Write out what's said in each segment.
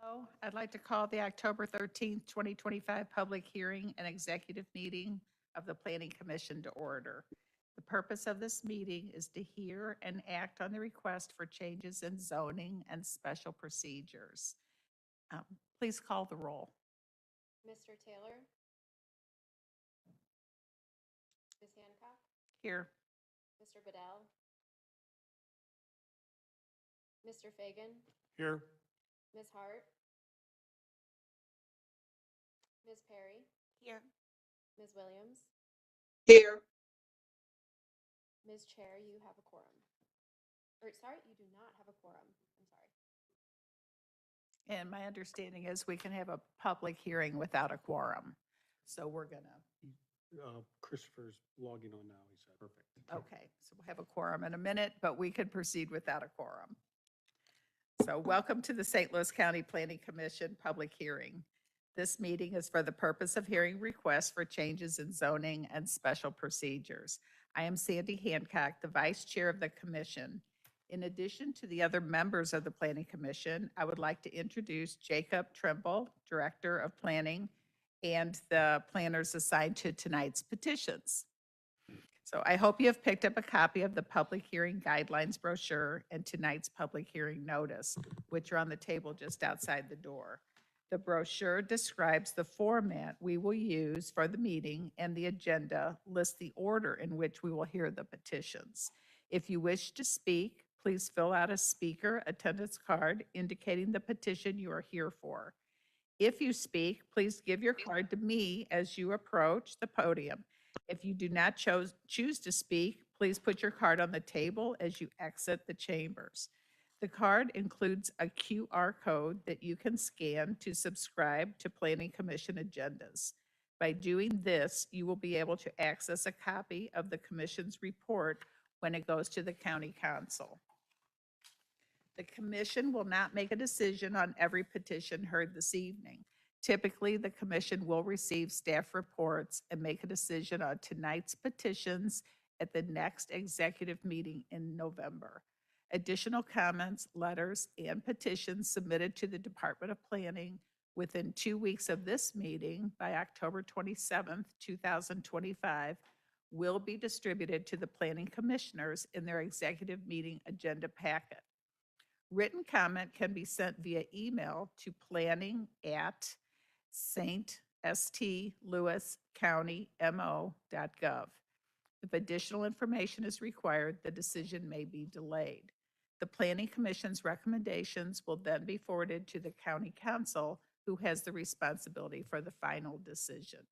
Hello, I'd like to call the October 13th, 2025 public hearing and executive meeting of the Planning Commission to order. The purpose of this meeting is to hear and act on the request for changes in zoning and special procedures. Please call the roll. Mr. Taylor? Ms. Hancock? Here. Mr. Bedell? Mr. Fagan? Here. Ms. Hart? Ms. Perry? Here. Ms. Williams? Here. Ms. Chair, you have a quorum. Or, sorry, you do not have a quorum. I'm sorry. And my understanding is we can have a public hearing without a quorum. So we're gonna, Christopher's logging on now, he said. Perfect. okay, so we'll have a quorum in a minute, but we could proceed without a quorum. So welcome to the St. Louis County Planning Commission public hearing. This meeting is for the purpose of hearing requests for changes in zoning and special procedures. I am Sandy Hancock, the Vice Chair of the Commission. In addition to the other members of the Planning Commission, I would like to introduce Jacob Trimble, Director of Planning, and the planners assigned to tonight's petitions. So I hope you have picked up a copy of the public hearing guidelines brochure and tonight's public hearing notice, which are on the table just outside the door. The brochure describes the format we will use for the meeting, and the agenda lists the order in which we will hear the petitions. If you wish to speak, please fill out a speaker attendance card indicating the petition you are here for. If you speak, please give your card to me as you approach the podium. If you do not choose to speak, please put your card on the table as you exit the chambers. The card includes a QR code that you can scan to subscribe to Planning Commission agendas. By doing this, you will be able to access a copy of the Commission's report when it goes to the County Council. The Commission will not make a decision on every petition heard this evening. Typically, the Commission will receive staff reports and make a decision on tonight's petitions at the next executive meeting in November. Additional comments, letters, and petitions submitted to the Department of Planning within 2 weeks of this meeting by October 27th, 2025, will be distributed to the Planning Commissioners in their executive meeting agenda packet. Written comment can be sent via email to planning@stlouiscountymo.gov. If additional information is required, the decision may be delayed. The Planning Commission's recommendations will then be forwarded to the County Council, who has the responsibility for the final decision.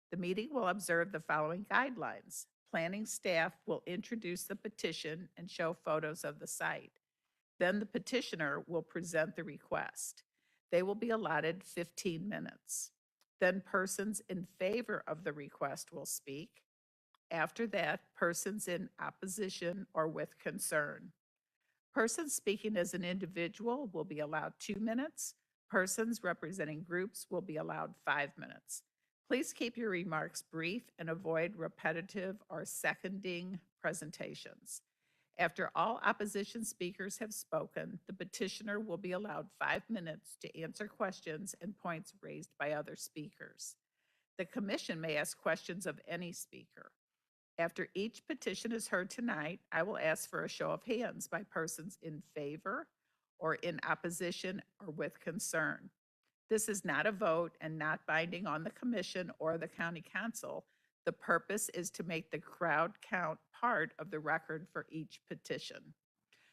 The meeting will observe the following guidelines. Planning staff will introduce the petition and show photos of the site. Then the petitioner will present the request. They will be allotted 15 minutes. Then persons in favor of the request will speak. After that, persons in opposition or with concern. Persons speaking as an individual will be allowed 2 minutes. Persons representing groups will be allowed 5 minutes. Please keep your remarks brief and avoid repetitive or seconding presentations. After all opposition speakers have spoken, the petitioner will be allowed 5 minutes to answer questions and points raised by other speakers. The Commission may ask questions of any speaker. After each petition is heard tonight, I will ask for a show of hands by persons in favor or in opposition or with concern. This is not a vote and not binding on the Commission or the County Council. The purpose is to make the crowd count part of the record for each petition.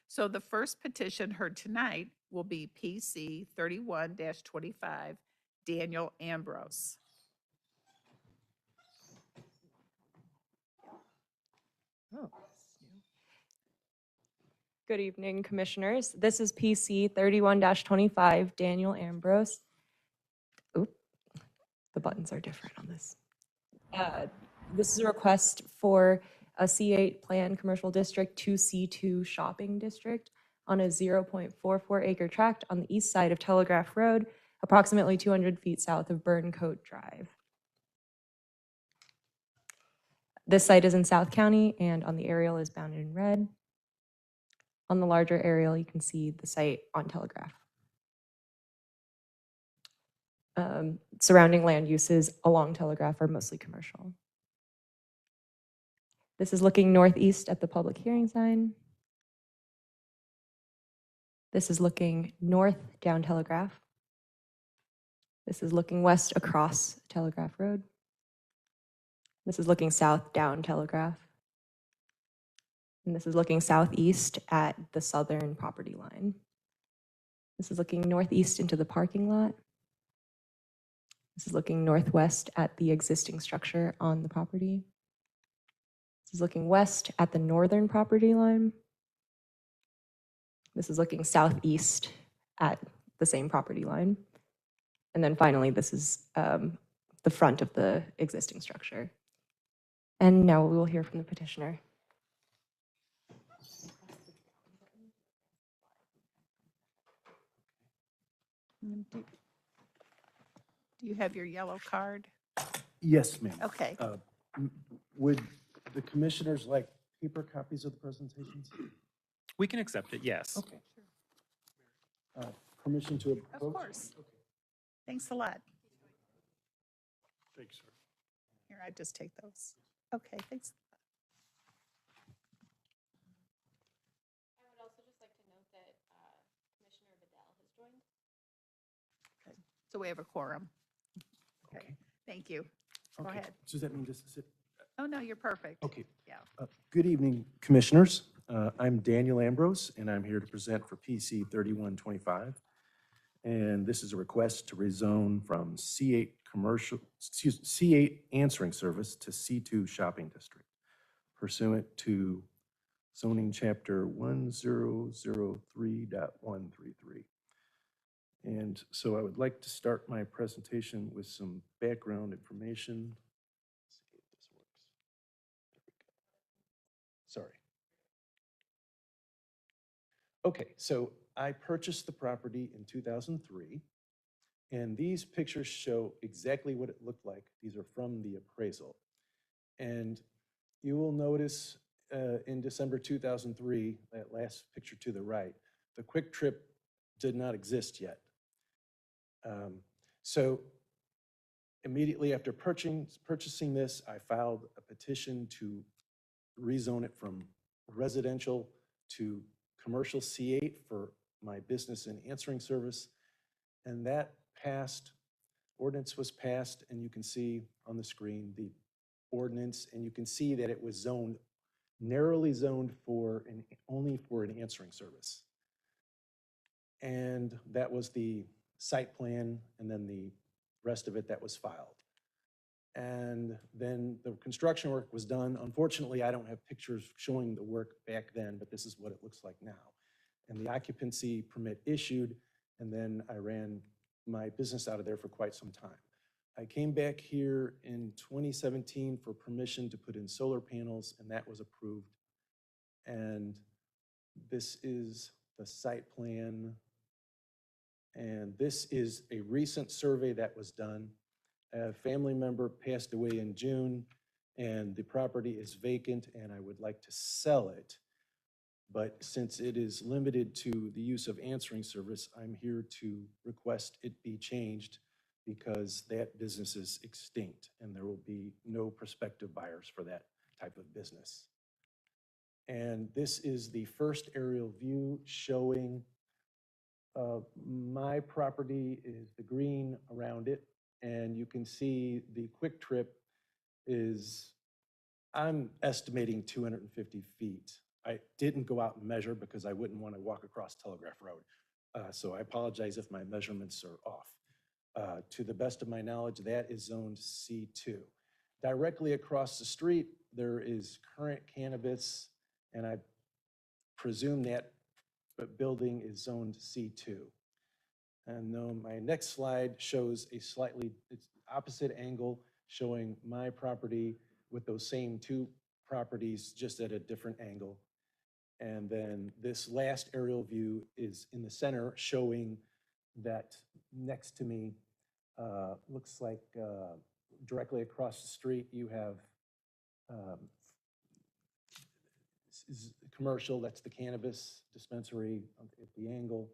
So the first petition heard tonight will be PC 31-25, Daniel Ambrose. Oh. Good evening, Commissioners. This is PC 31-25, Daniel Ambrose. Oop, the buttons are different on this. This is a request for a C8 planned commercial district to C2 shopping district on a 0.44 acre tract on the east side of Telegraph Road, approximately 200 feet south of Burncoate Drive. This site is in South County, and on the aerial is bounded in red. On the larger aerial, you can see the site on Telegraph. surrounding land uses along Telegraph are mostly commercial. This is looking northeast at the public hearing sign. This is looking north down Telegraph. This is looking west across Telegraph Road. This is looking south down Telegraph. And this is looking southeast at the southern property line. This is looking northeast into the parking lot. This is looking northwest at the existing structure on the property. This is looking west at the northern property line. This is looking southeast at the same property line. And then finally, this is the front of the existing structure. And now we will hear from the petitioner. Do you have your yellow card? Yes, ma'am. Okay. Would the commissioners like paper copies of the presentations? We can accept it, yes. Okay. Permission to approach? Of course. Thanks a lot. Thanks, sir. Here, I just take those. Okay, thanks. I would also just like to note that Commissioner Bedell has joined. So we have a quorum. Okay, Okay. thank you. Go Okay. ahead. Does that mean just sit? Oh, no, you're perfect. Okay. Yeah. Good evening, commissioners. I'm Daniel Ambrose, and I'm here to present for PC 3125. And this is a request to rezone from C8 answering service to C2 shopping district pursuant to zoning chapter 1003.133. And so I would like to start my presentation with some background information. Let's see if this works. There we go. Sorry. Okay, so I purchased the property in 2003, and these pictures show exactly what it looked like. These are from the appraisal. And you will notice in December 2003, that last picture to the right, the Quick Trip did not exist yet. So immediately after purchasing this, I filed a petition to rezone it from residential to commercial C8 for my business and answering service. And that passed, ordinance was passed, and you can see on the screen the ordinance, and you can see that it was zoned, narrowly zoned for only for an answering service. And that was the site plan, and then the rest of it that was filed. And then the construction work was done. Unfortunately, I don't have pictures showing the work back then, but this is what it looks like now. And the occupancy permit issued, and then I ran my business out of there for quite some time. I came back here in 2017 for permission to put in solar panels, and that was approved. And this is the site plan. And this is a recent survey that was done. A family member passed away in June, and the property is vacant, and I would like to sell it. But since it is limited to the use of answering service, I'm here to request it be changed because that business is extinct, and there will be no prospective buyers for that type of business. And this is the first aerial view showing my property is the green around it. And you can see the Quick Trip is, I'm estimating 250 feet. I didn't go out and measure because I wouldn't want to walk across Telegraph Road. So I apologize if my measurements are off. To the best of my knowledge, that is zoned C2. Directly across the street, there is current cannabis, and I presume that building is zoned C2. And then my next slide shows a slightly opposite angle showing my property with those same two properties just at a different angle. And then this last aerial view is in the center showing that next to me looks like directly across the street you have commercial, that's the cannabis dispensary at the angle.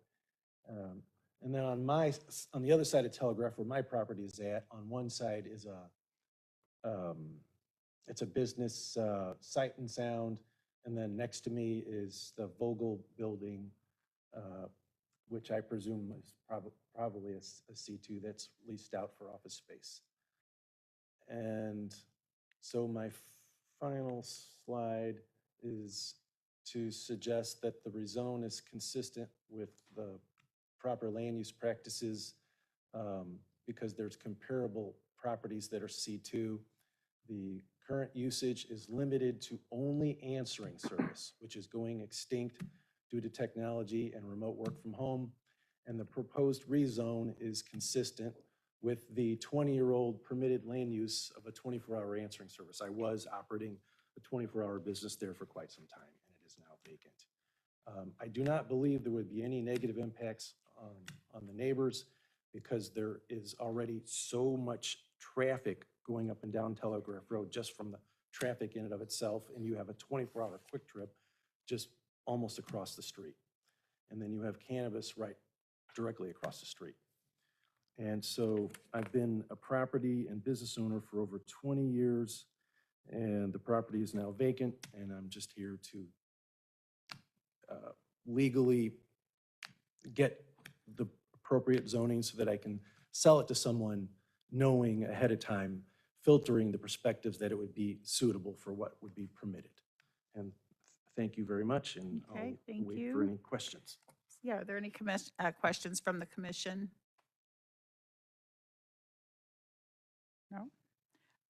And then on the other side of Telegraph, where my property is at, on one side is it's a business, Sight and Sound. And then next to me is the Vogel Building, which I presume is probably a C2 that's leased out for office space. And so my final slide is to suggest that the rezone is consistent with the proper land use practices, because there's comparable properties that are C2. The current usage is limited to only answering service, which is going extinct due to technology and remote work from home. And the proposed rezone is consistent with the 20-year-old permitted land use of a 24-hour answering service. I was operating a 24-hour business there for quite some time, and it is now vacant. I do not believe there would be any negative impacts on the neighbors, because there is already so much traffic going up and down Telegraph Road just from the traffic in and of itself, and you have a 24-hour quick trip just almost across the street. And then you have cannabis right directly across the street. And so I've been a property and business owner for over 20 years, and the property is now vacant, and I'm just here to legally get the appropriate zoning so that I can sell it to someone, knowing ahead of time, filtering the perspectives that it would be suitable for what would be permitted. And thank you very much, and Okay, I'll thank wait you. for any questions. Yeah, are there any questions from the commission? No?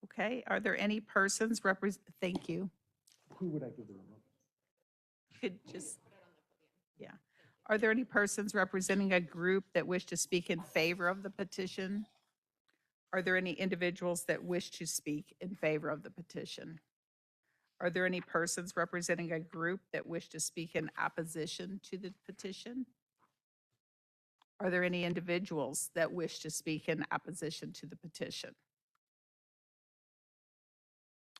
Okay, are there any persons thank you. Who would I give the remote? Could just, yeah. Are there any persons representing a group that wish to speak in favor of the petition? Are there any individuals that wish to speak in favor of the petition? Are there any persons representing a group that wish to speak in opposition to the petition? Are there any individuals that wish to speak in opposition to the petition?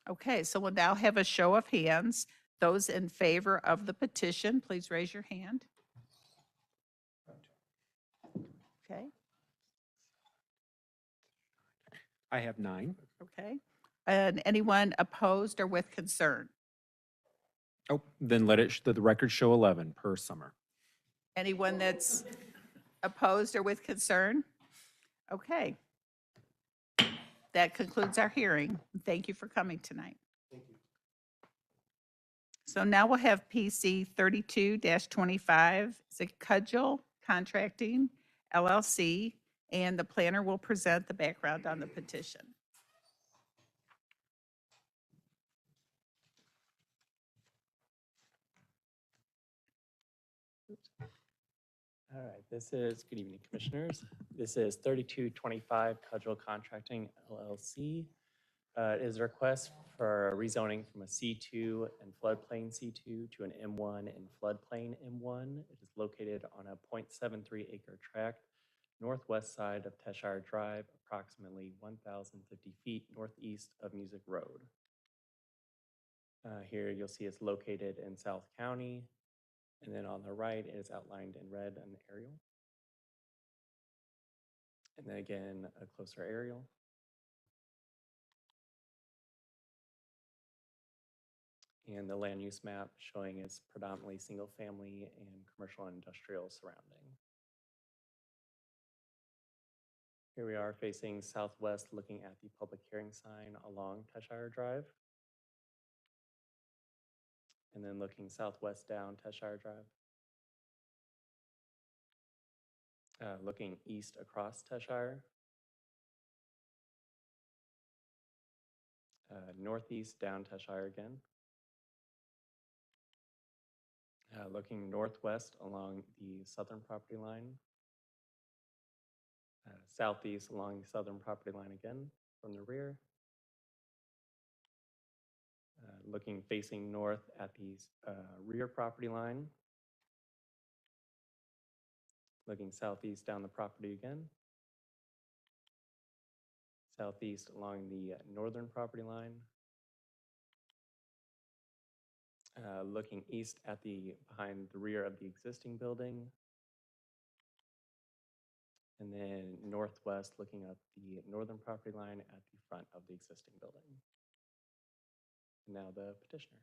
Okay, so we'll now have a show of hands. Those in favor of the petition, please raise your hand. Okay, I have 9. okay. And anyone opposed or with concern? Oh, then let the record show 11 per summer. Anyone that's opposed or with concern? Okay. That concludes our hearing. Thank you for coming tonight. Thank you. So now we'll have PC 32-25. It's a Cudgel Contracting LLC, and the planner will present the background on the petition. All right, good evening, Commissioners. This is 3225 Cudgel Contracting LLC. It is a request for a rezoning from a C2 and floodplain C2 to an M1 and floodplain M1. It is located on a 0.73 acre tract northwest side of Tesshire Drive, approximately 1,050 feet northeast of Musick Road. Here you'll see it's located in South County. And then on the right, it is outlined in red an aerial. And then again, a closer aerial. And the land use map showing it's predominantly single family and commercial and industrial surrounding. Here we are facing southwest, looking at the public hearing sign along Tesshire Drive. And then looking southwest down Tesshire Drive. Looking east across Tesshire. Northeast down Tesshire again. Looking northwest along the southern property line. Southeast along the southern property line again from the rear. Looking facing north at the rear property line. Looking southeast down the property again. Southeast along the northern property line. Looking east at behind the rear of the existing building. and then northwest, looking at the northern property line at the front of the existing building. Now the petitioner.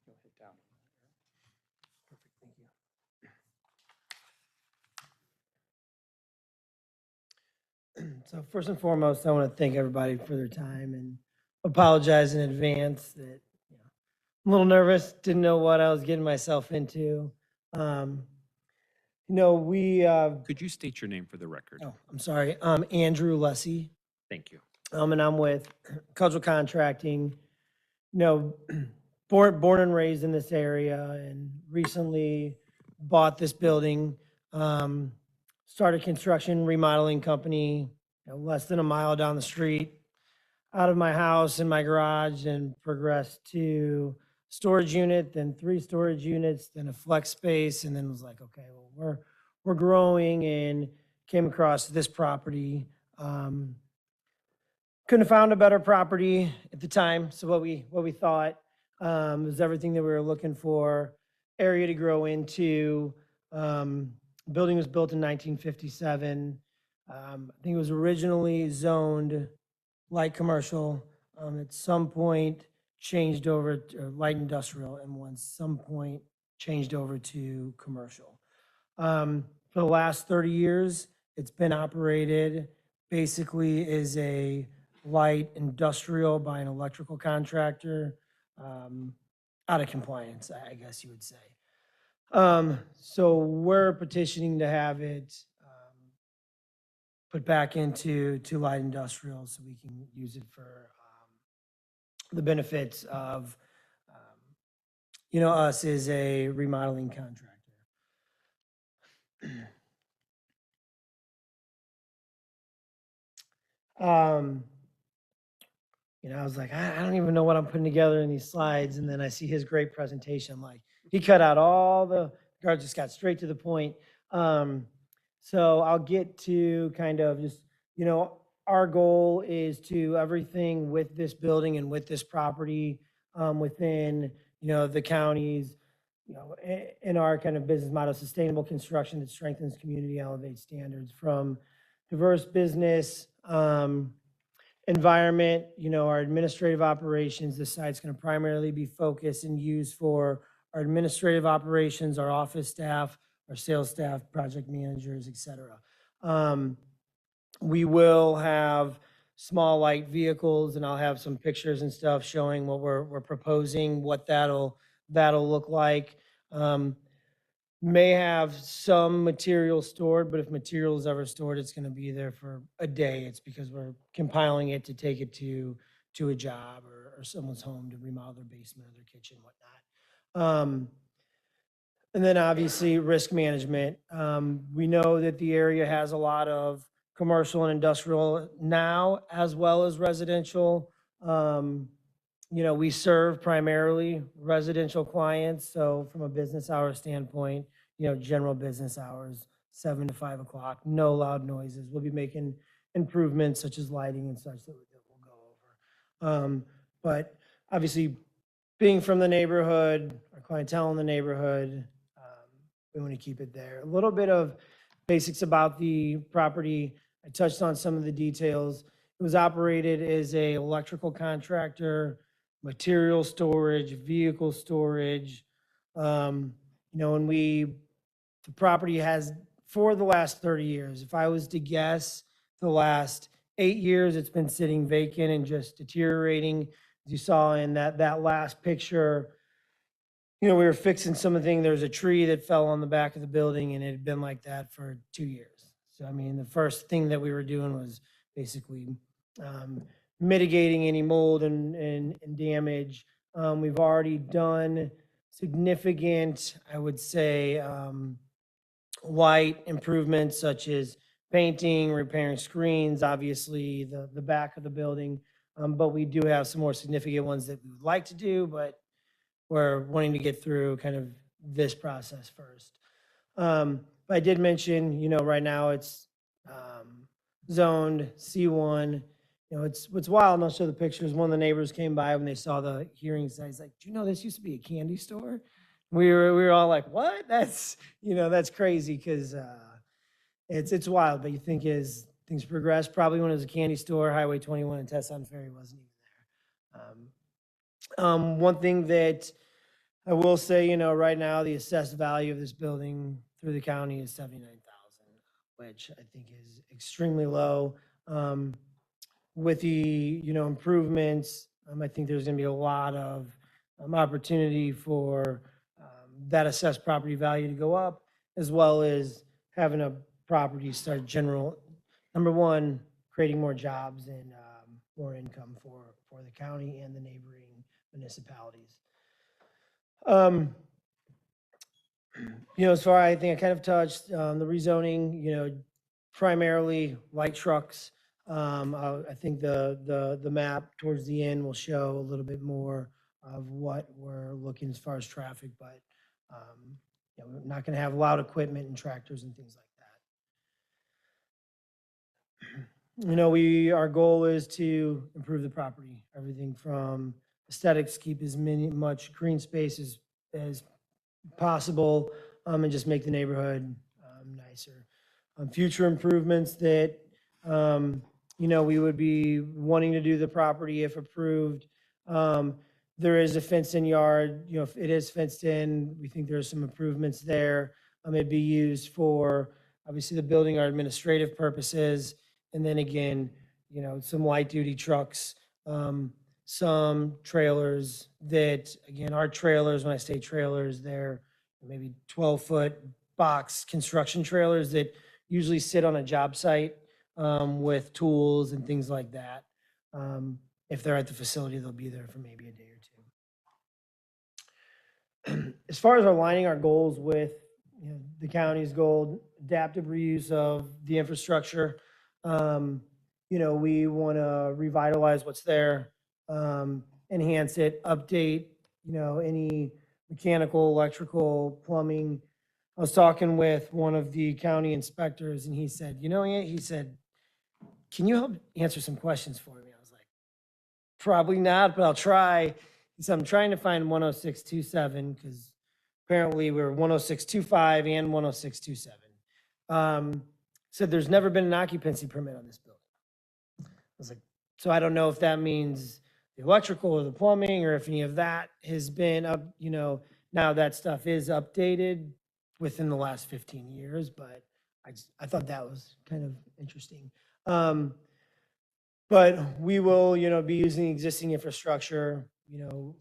You'll hit down. Perfect, thank you. So first and foremost, I want to thank everybody for their time and apologize in advance that, I'm a little nervous, didn't know what I was getting myself into. We, Could you state your name for the record? oh, I'm sorry, Andrew Lessie, Thank you. and I'm with Cudgel Contracting. Born and raised in this area and recently bought this building. Started construction remodeling company, less than a mile down the street out of my house in my garage, and progressed to storage unit, then 3 storage units, then a flex space, and then was like, okay, well, we're growing, and came across this property. Couldn't have found a better property at the time. So what we thought was everything that we were looking for. Area to grow into. Building was built in 1957. I think it was originally zoned light commercial. At some point changed over to light industrial, and once some point changed over to commercial. For the last 30 years, it's been operated basically as a light industrial by an electrical contractor, out of compliance, I guess you would say. So we're petitioning to have it put back into light industrial so we can use it for the benefits of, us as a remodeling contractor. I was like, I don't even know what I'm putting together in these slides. And then I see his great presentation. I'm like, he cut out all the cards, just got straight to the point. So I'll get to kind of just, our goal is to everything with this building and with this property within, the counties, in our kind of business model, sustainable construction that strengthens community, elevates standards from diverse business, environment, our administrative operations. This site's going to primarily be focused and used for our administrative operations, our office staff, our sales staff, project managers, et cetera. We will have small light vehicles, and I'll have some pictures and stuff showing what we're proposing, what that'll look like. May have some material stored, but if material is ever stored, it's going to be there for a day. It's because we're compiling it to take it to a job or someone's home to remodel their basement or their kitchen, whatnot. And then obviously risk management. We know that the area has a lot of commercial and industrial now, as well as residential. We serve primarily residential clients. So from a business hour standpoint, general business hours, 7 to 5 o'clock, no loud noises. We'll be making improvements such as lighting and such that we'll go over. But obviously being from the neighborhood, our clientele in the neighborhood, we want to keep it there. A little bit of basics about the property. I touched on some of the details. It was operated as a electrical contractor, material storage, vehicle storage. And the property has, for the last 30 years, if I was to guess, the last 8 years, it's been sitting vacant and just deteriorating. As you saw in that last picture, we were fixing something. There was a tree that fell on the back of the building, and it had been like that for 2 years. So, the first thing that we were doing was basically mitigating any mold and damage. We've already done significant, I would say, light improvements such as painting, repairing screens, obviously the back of the building. But we do have some more significant ones that we would like to do, but we're wanting to get through kind of this process first. I did mention, right now it's zoned C1. you know, it's wild, and I'll show the pictures. One of the neighbors came by when they saw the hearings, and he's like, do you know this used to be a candy store? We were all like, what? That's, you know, that's crazy, because it's wild, but you think as things progress, probably when it was a candy store, Highway 21 and Tesshire Ferry wasn't even there. One thing that I will say, you know, right now, the assessed value of this building through the county is 79,000, which I think is extremely low. With the, you know, improvements, I think there's gonna be a lot of opportunity for that assessed property value to go up, as well as having a property start number one, creating more jobs and more income for the county and the neighboring municipalities. You know, as far, I think I kind of touched on the rezoning, you know, primarily light trucks. I think the map towards the end will show a little bit more of what we're looking as far as traffic, but you know, we're not going to have loud equipment and tractors and things like that. You know, our goal is to improve the property, everything from aesthetics, keep as much green space as possible, and just make the neighborhood nicer. Future improvements that, you know, we would be wanting to do the property if approved. There is a fenced-in yard, you know, if it is fenced in, we think there's some improvements there. It'd be used for, obviously, the building or administrative purposes. And then again, you know, some light-duty trucks, some trailers that, again, our trailers, when I say trailers, they're maybe 12-foot box construction trailers that usually sit on a job site with tools and things like that. If they're at the facility, they'll be there for maybe a day or two. As far as aligning our goals with, you know, the county's goal, adaptive reuse of the infrastructure, you know, we want to revitalize what's there, enhance it, update, you know, any mechanical, electrical, plumbing. I was talking with one of the county inspectors, and he said, you know, he said, can you help answer some questions for me? I was like, probably not, but I'll try. He said, I'm trying to find 10627 because apparently we're 10625 and 10627. Said there's never been an occupancy permit on this building. I was like, so I don't know if that means the electrical or the plumbing or if any of that has been up, you know, now that stuff is updated within the last 15 years, but I thought that was kind of interesting. But we will, you know, be using existing infrastructure, you know,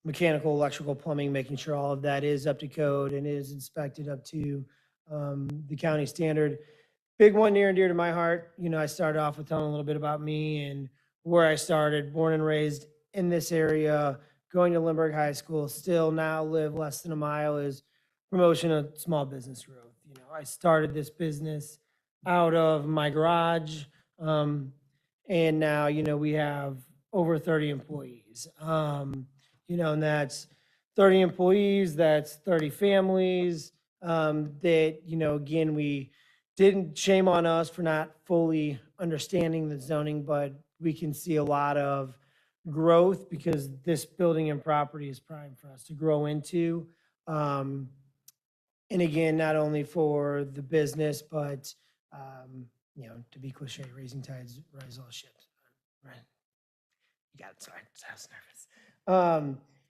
mechanical, electrical, plumbing, making sure all of that is up to code and is inspected up to the county standard. Big one near and dear to my heart. You know, I started off with telling a little bit about me and where I started, born and raised in this area, going to Lindbergh High School, still now live less than a mile, is promotion of small business growth. You know, I started this business out of my garage, and now, you know, we have over 30 employees. You know, and that's 30 employees, that's 30 families, that, you know, again, we didn't, shame on us for not fully understanding the zoning, but we can see a lot of growth because this building and property is prime for us to grow into. And again, not only for the business, but, you know, to be cliche, raising tides, rise all ships. Right. You got it, sorry, I was nervous.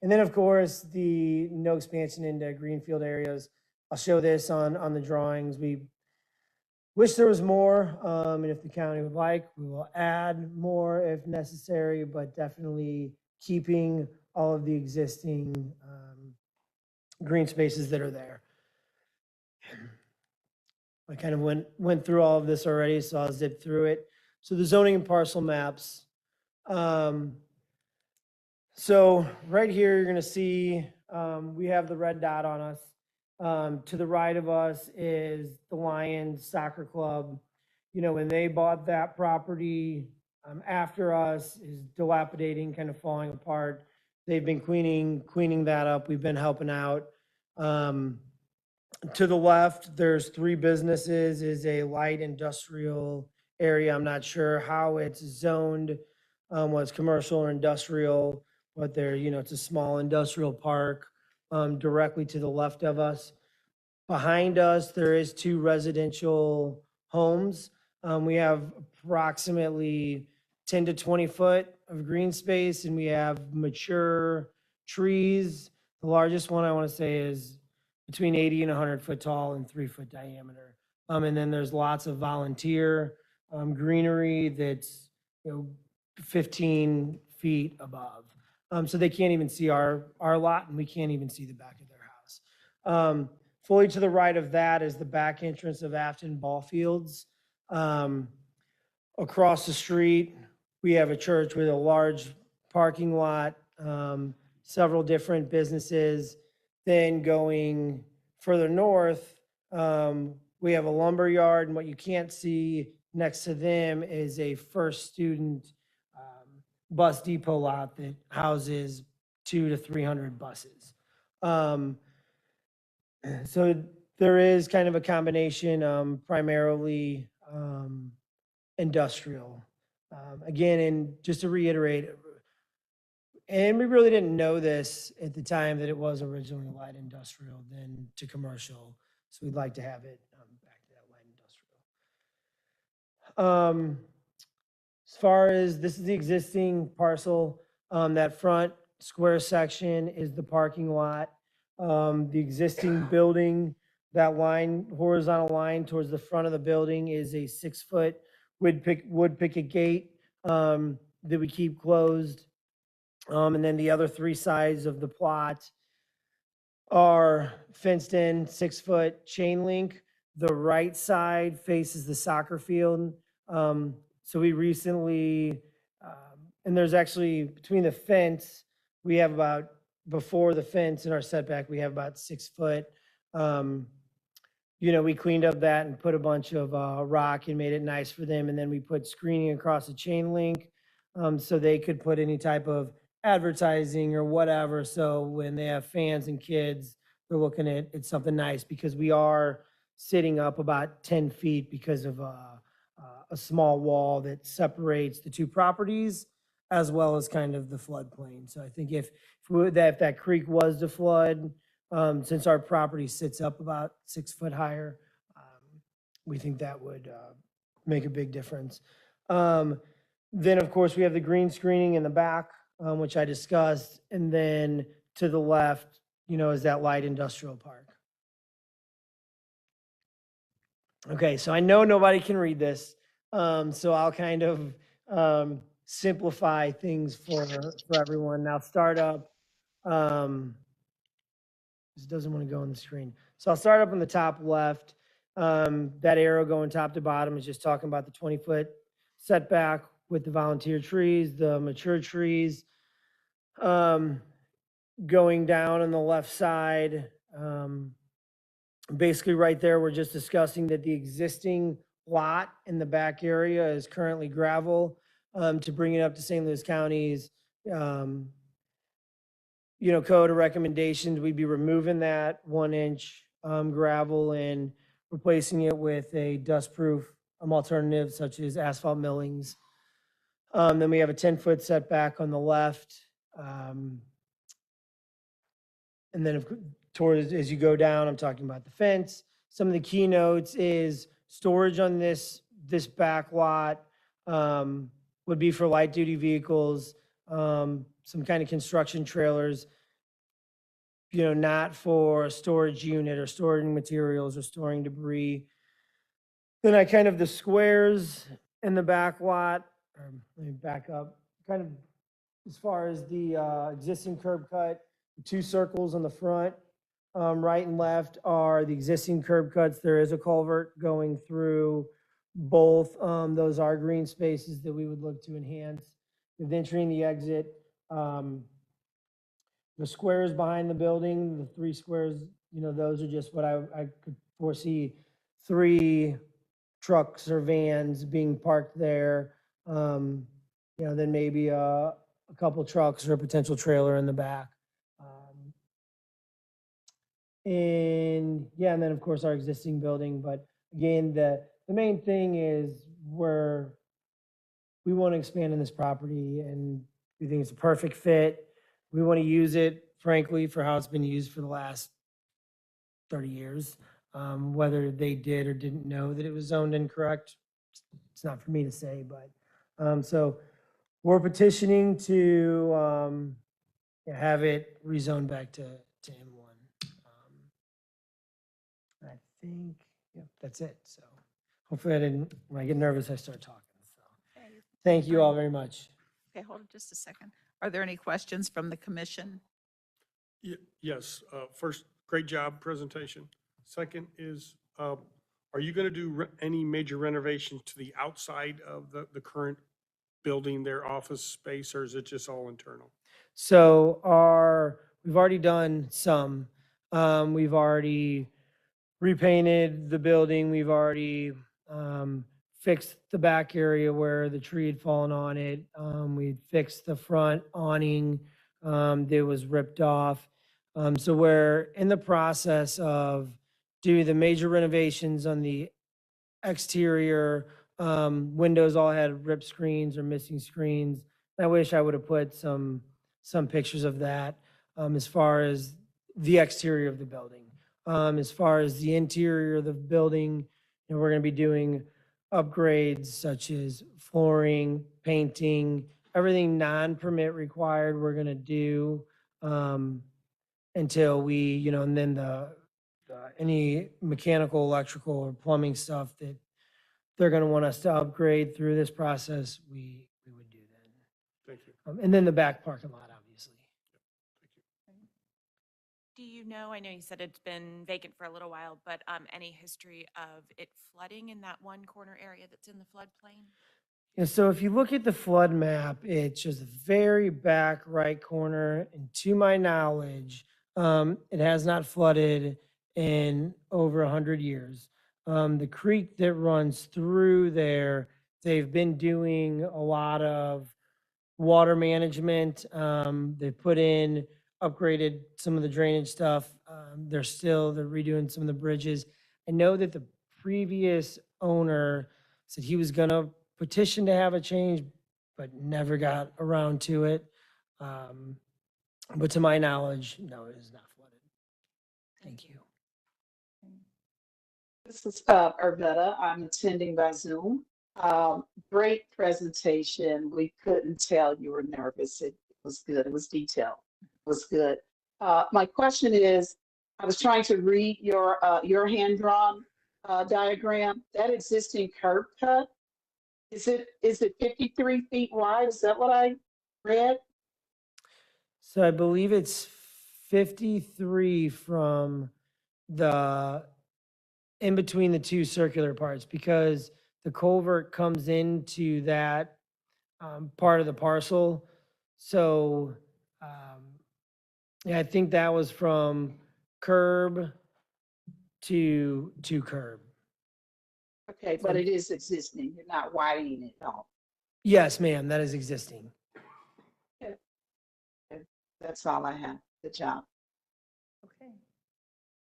And then, of course, the no expansion into greenfield areas. I'll show this on the drawings. We wish there was more, and if the county would like, we will add more if necessary, but definitely keeping all of the existing green spaces that are there. I kind of went through all of this already, so I'll zip through it. So the zoning and parcel maps. So right here, you're going to see we have the red dot on us. To the right of us is the Lions Soccer Club. You know, when they bought that property after us, is dilapidating, kind of falling apart. They've been cleaning that up. We've been helping out. To the left, there's 3 businesses, is a light industrial area. I'm not sure how it's zoned, what's commercial or industrial, but there, it's a small industrial park directly to the left of us. Behind us, there is 2 residential homes. We have approximately 10 to 20 foot of green space, and we have mature trees. The largest one I want to say is between 80 and 100 foot tall and 3 foot diameter. And then there's lots of volunteer greenery that's 15 feet above. So they can't even see our lot, and we can't even see the back of their house. Fully to the right of that is the back entrance of Afton Ball Fields. Across the street, we have a church with a large parking lot, several different businesses. Then going further north, we have a lumber yard, and what you can't see next to them is a First Student bus depot lot that houses 200 to 300 buses. So there is kind of a combination, primarily industrial. Again, and just to reiterate, and we really didn't know this at the time that it was originally light industrial, then to commercial. So we'd like to have it back to that light industrial. As far as this is the existing parcel, that front square section is the parking lot. The existing building, that line, horizontal line towards the front of the building is a 6 foot wood picket gate that we keep closed. And then the other 3 sides of the plot are fenced in 6 foot chain link. The right side faces the soccer field. So we recently, and there's actually between the fence, we have about, before the fence in our setback, we have about 6 foot. We cleaned up that and put a bunch of rock and made it nice for them. And then we put screening across the chain link so they could put any type of advertising or whatever. So when they have fans and kids, they're looking at something nice, because we are sitting up about 10 feet because of a small wall that separates the 2 properties, as well as kind of the floodplain. So I think if that creek was to flood, since our property sits up about 6 foot higher, we think that would make a big difference. Then, of course, we have the green screening in the back, which I discussed. And then to the left, is that light industrial park. Okay, so I know nobody can read this, so I'll kind of simplify things for everyone. Now, start up. This doesn't want to go on the screen. So I'll start up on the top left. That arrow going top to bottom is just talking about the 20 foot setback with the volunteer trees, the mature trees. Going down on the left side, basically right there, we're just discussing that the existing lot in the back area is currently gravel. To bring it up to St. Louis County's code of recommendations, we'd be removing that 1-inch gravel and replacing it with a dust-proof alternative such as asphalt millings. Then we have a 10-foot setback on the left. And then towards, as you go down, I'm talking about the fence. Some of the keynotes is storage on this back lot would be for light duty vehicles, some kind of construction trailers, not for a storage unit or storing materials or storing debris. Then the squares in the back lot, let me back up, kind of as far as the existing curb cut, 2 circles on the front, right and left are the existing curb cuts. There is a culvert going through both. Those are green spaces that we would look to enhance. With entering the exit, the squares behind the building, the 3 squares, those are just what I could foresee 3 trucks or vans being parked there. Then maybe a couple trucks or a potential trailer in the back. And then of course our existing building. But again, the main thing is we want to expand in this property and we think it's a perfect fit. We want to use it, frankly, for how it's been used for the last 30 years. Whether they did or didn't know that it was zoned incorrect, it's not for me to say, but, so we're petitioning to, have it rezoned back to M1. I think, yeah, that's it. So hopefully when I get nervous, I start talking. So Okay. thank you all very much. Okay, hold on just a second. Are there any questions from the commission? Yes, first, great job presentation. Second is, are you going to do any major renovations to the outside of the current building, their office space, or is it just all internal? So we've already done some. We've already repainted the building. We've already fixed the back area where the tree had fallen on it. We fixed the front awning that was ripped off. So we're in the process of doing the major renovations on the exterior. Windows all had ripped screens or missing screens. I wish I would have put some pictures of that as far as the exterior of the building. As far as the interior of the building, we're going to be doing upgrades such as flooring, painting, everything non-permit required we're going to do until we, and then any mechanical, electrical, or plumbing stuff that they're going to want us to upgrade through this process, we would do then. Thank you. And then the back parking lot, obviously. Do you know, I know you said it's been vacant for a little while, but any history of it flooding in that one corner area that's in the floodplain? Yeah, so if you look at the flood map, it's just the very back right corner, and to my knowledge, it has not flooded in over 100 years. The creek that runs through there, they've been doing a lot of water management. They've put in, upgraded some of the drainage stuff. They're redoing some of the bridges. I know that the previous owner said he was gonna petition to have a change, but never got around to it. But to my knowledge, no, it is not flooded. Thank you. This is Arvetta. I'm attending by Zoom. Great presentation. We couldn't tell you were nervous. It was good. It was detailed. It was good. My question is, I was trying to read your hand-drawn diagram. That existing curb cut, is it 53 feet wide? Is that what I read? So I believe it's 53 from in between the two circular parts, because the culvert comes into that part of the parcel. So, yeah, I think that was from curb to curb. Okay, but it is existing. You're not widening it at all. Yes, ma'am, that is existing. That's all I have. Good job. Okay.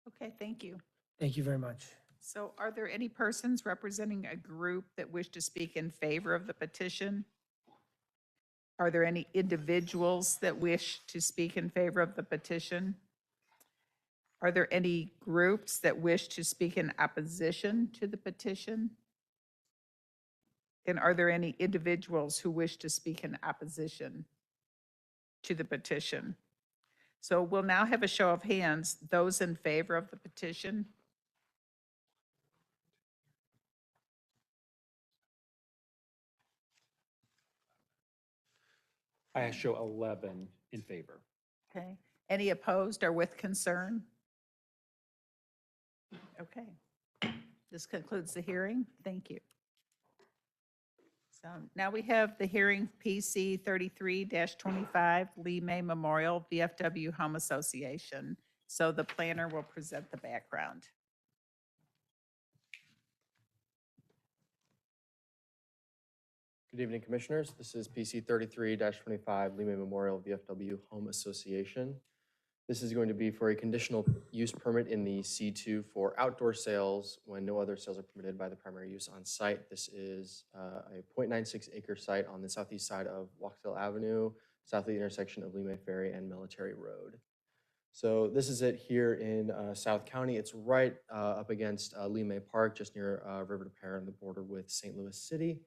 Okay, thank you. Thank you very much. So are there any persons representing a group that wish to speak in favor of the petition? Are there any individuals that wish to speak in favor of the petition? Are there any groups that wish to speak in opposition to the petition? And are there any individuals who wish to speak in opposition to the petition? So we'll now have a show of hands. Those in favor of the petition? I show 11 in favor. Okay. Any opposed or with concern? Okay. This concludes the hearing. Thank you. So now we have the hearing PC 33-25 Lemay Memorial VFW Home Association. So the planner will present the background. Good evening, Commissioners. This is PC 33-25 Lemay Memorial VFW Home Association. This is going to be for a conditional use permit in the C2 for outdoor sales when no other sales are permitted by the primary use on site. This is a 0.96 acre site on the southeast side of Wachtel Avenue, south of the intersection of Lemay Ferry and Military Road. So this is it here in South County. It's right up against Lemay Park, just near River de Pere on the border with St. Louis City.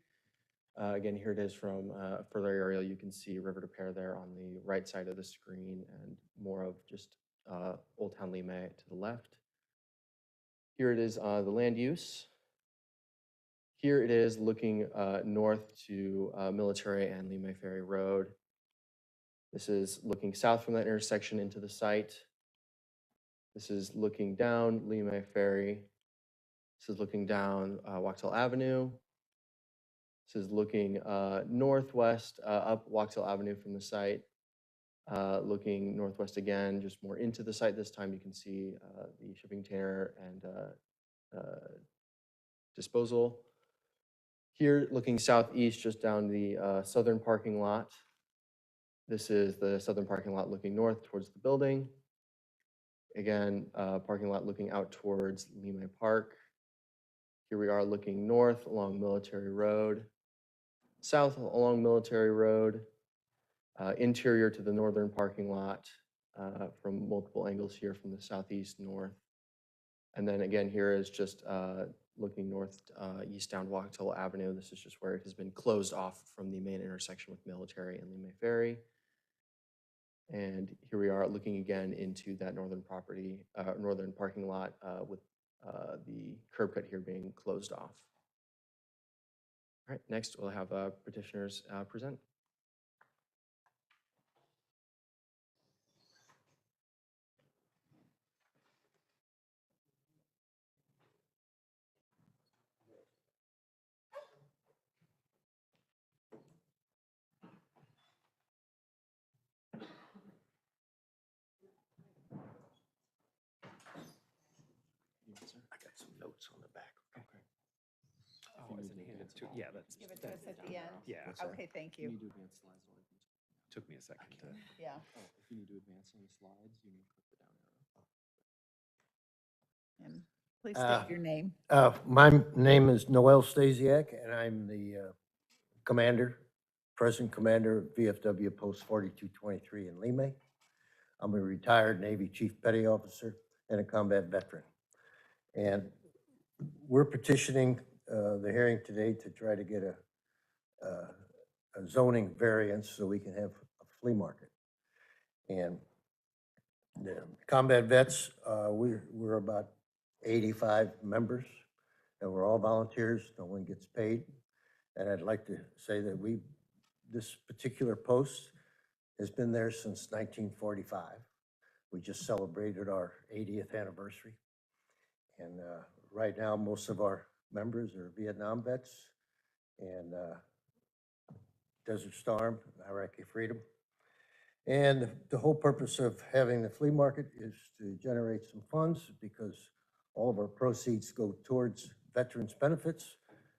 Again, here it is from a further aerial. You can see River de Pere there on the right side of the screen and more of just Old Town Lemay to the left. Here it is the land use. Here it is looking north to Military and Lemay Ferry Road. This is looking south from that intersection into the site. This is looking down Lemay Ferry. This is looking down Wachtel Avenue. This is looking northwest up Wachtel Avenue from the site. Looking northwest again, just more into the site this time. You can see the shipping container and disposal. Here, looking southeast, just down the southern parking lot. This is the southern parking lot looking north towards the building. Again, parking lot looking out towards Lemay Park. Here we are looking north along Military Road, south along Military Road, interior to the northern parking lot from multiple angles here from the southeast north. And then again, here is just looking north east down Wachtel Avenue. This is just where it has been closed off from the main intersection with Military and Lemay Ferry. And here we are looking again into that northern property, northern parking lot with the curb cut here being closed off. All right, next we'll have petitioners present. I got some notes on the back. Okay. Oh, is it handed to, yeah, that's. Give it to us at the end. Yeah. What's that? Okay, thank you. to advance slides. Took me a second to. Yeah. Oh, if you need to advance on the slides, you need to click the down arrow. And please state your name. My name is Noel Stasiak, and I'm the present commander of VFW Post 4223 in Lemay. I'm a retired Navy Chief Petty Officer and a combat veteran. And we're petitioning the hearing today to try to get a zoning variance so we can have a flea market. And the combat vets, we're about 85 members, and we're all volunteers. No one gets paid. And I'd like to say that this particular post has been there since 1945. We just celebrated our 80th anniversary. And right now, most of our members are Vietnam vets and Desert Storm, Iraqi Freedom. And the whole purpose of having the flea market is to generate some funds because all of our proceeds go towards veterans' benefits.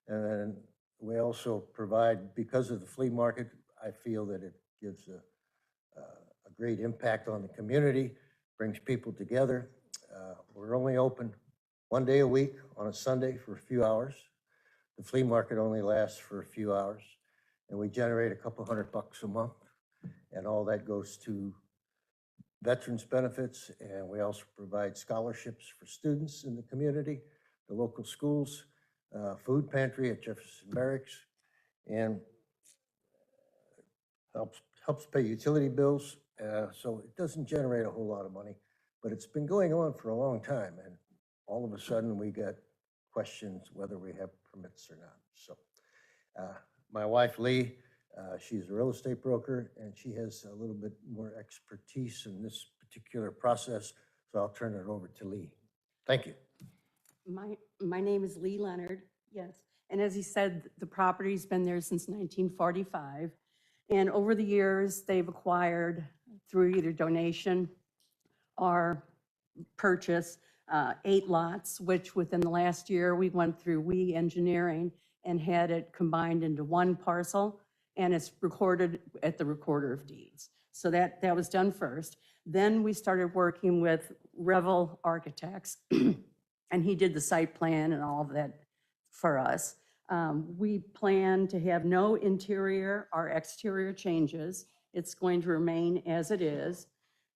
And we also provide, because of the flea market, I feel that it gives a great impact on the community, brings people together. We're only open one day a week on a Sunday for a few hours. The flea market only lasts for a few hours, and we generate a couple $100 a month, and all that goes to veterans benefits, and we also provide scholarships for students in the community, the local schools, food pantry at Jefferson Barracks, and helps pay utility bills. So it doesn't generate a whole lot of money, but it's been going on for a long time, and all of a sudden we get questions whether we have permits or not. So my wife, Lee, she's a real estate broker, and she has a little bit more expertise in this particular process, so I'll turn it over to Lee. Thank you. My name is Lee Leonard, yes. And as he said, the property's been there since 1945. And over the years, they've acquired through either donation or purchase 8 lots, which within the last year, we went through engineering and had it combined into one parcel, and it's recorded at the Recorder of Deeds. So that was done first. Then we started working with Revel Architects, and he did the site plan and all of that for us. We plan to have no interior or exterior changes. It's going to remain as it is.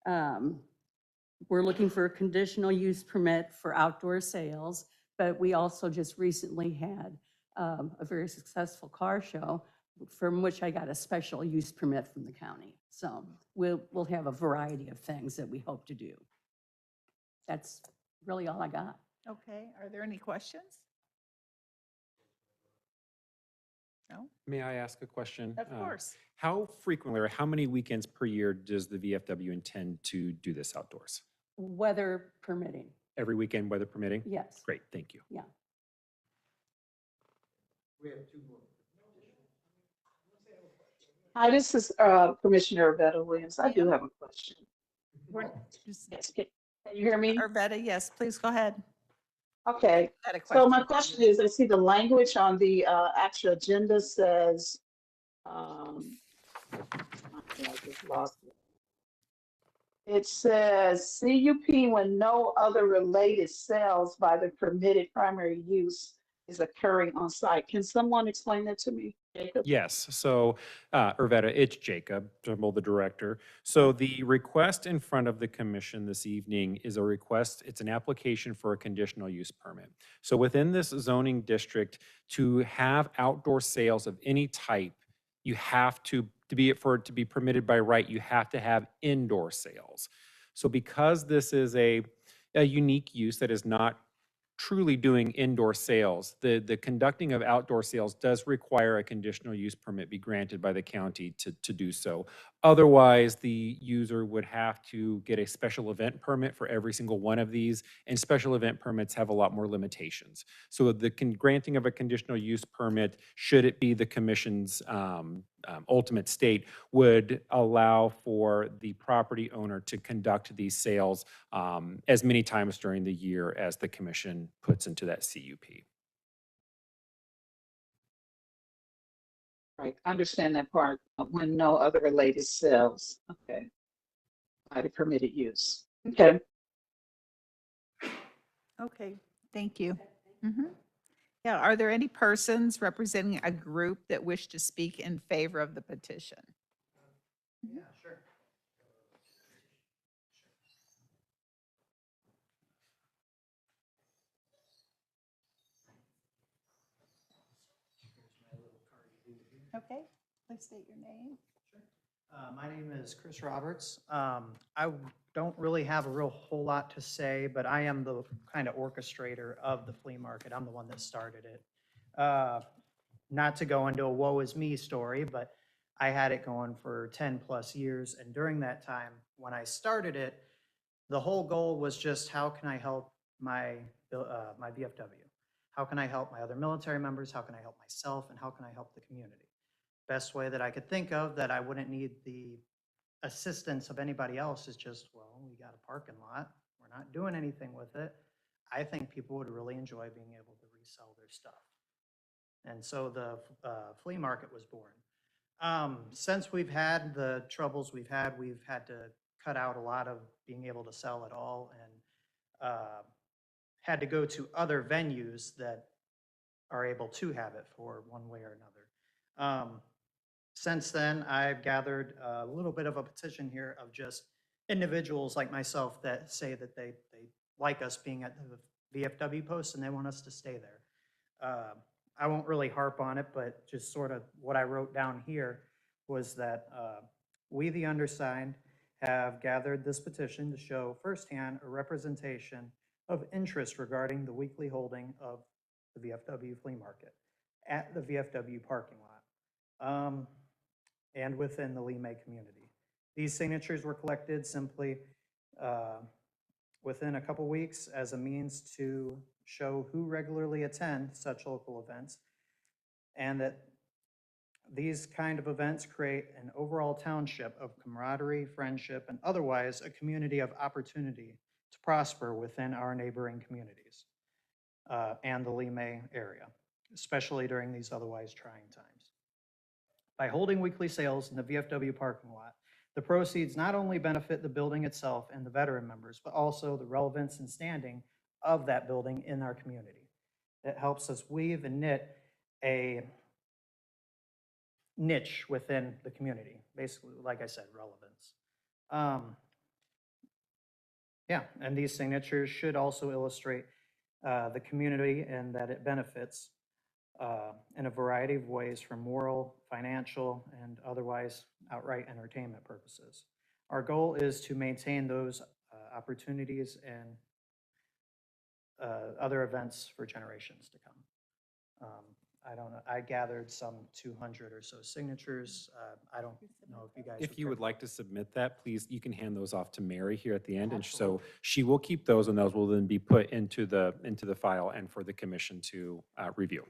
We're looking for a conditional use permit for outdoor sales, but we also just recently had a very successful car show from which I got a special use permit from the county. So we'll have a variety of things that we hope to do. That's really all I got. Okay, are there any questions? No? May I ask a question? Of course. How frequently or how many weekends per year does the VFW intend to do this outdoors? Weather permitting, Every weekend, weather permitting? yes. Great, thank you. Yeah. Hi, this is Commissioner Beto Williams. I do have a question. We're just- Yes, can you hear me? Arvetta, yes, please go ahead. Okay, Had a so my question. question is, I see the language on the actual agenda says, I just lost it. It says C.U.P. when no other related sales by the permitted primary use is occurring on site. Can someone explain that to me, Jacob? Yes, so Arvetta, it's Jacob, Trimble, the director. So the request in front of the commission this evening is a request, it's an application for a conditional use permit. So within this zoning district, to have outdoor sales of any type, you have for it to be permitted by right, you have to have indoor sales. So because this is a unique use that is not truly doing indoor sales, the conducting of outdoor sales does require a conditional use permit be granted by the county to do so. Otherwise, the user would have to get a special event permit for every single one of these, and special event permits have a lot more limitations. So the granting of a conditional use permit, should it be the commission's ultimate state, would allow for the property owner to conduct these sales as many times during the year as the commission puts into that C.U.P. Right, I understand that part, when no other related sales, okay, by the permitted use. Okay, Okay, thank you. Mhm. Yeah, are there any persons representing a group that wish to speak in favor of the petition? Yeah, sure. Okay, please state your name. My name is Chris Roberts. I don't really have a real whole lot to say, but I am the kind of orchestrator of the flea market. I'm the one that started it. Not to go into a woe is me story, but I had it going for 10 plus years. And during that time, when I started it, the whole goal was just how can I help my VFW? How can I help my other military members? How can I help myself? And how can I help the community? Best way that I could think of that I wouldn't need the assistance of anybody else is just, well, we got a parking lot. We're not doing anything with it. I think people would really enjoy being able to resell their stuff. And so the flea market was born. Since we've had the troubles we've had to cut out a lot of being able to sell at all, and had to go to other venues that are able to have it for one way or another. Since then, I've gathered a little bit of a petition here of just individuals like myself that say that they like us being at the VFW post and they want us to stay there. I won't really harp on it, but just sort of what I wrote down here was that we, the undersigned, have gathered this petition to show firsthand a representation of interest regarding the weekly holding of the VFW flea market at the VFW parking lot and within the Lemay community. These signatures were collected simply within a couple weeks as a means to show who regularly attend such local events, and that these kind of events create an overall township of camaraderie, friendship, and otherwise a community of opportunity to prosper within our neighboring communities and the Lemay area, especially during these otherwise trying times. By holding weekly sales in the VFW parking lot, The proceeds not only benefit the building itself and the veteran members, but also the relevance and standing of that building in our community. It helps us weave and knit a niche within the community, basically, like I said, relevance. Yeah, and these signatures should also illustrate the community and that it benefits in a variety of ways from moral, financial, and otherwise outright entertainment purposes. Our goal is to maintain those opportunities and other events for generations to come. I don't know, I gathered some 200 or so signatures. I don't know if you guys. If you would like to submit that, please, you can hand those off to Mary here at the end. And so Absolutely. she will keep those, and those will then be put into the file and for the commission to review.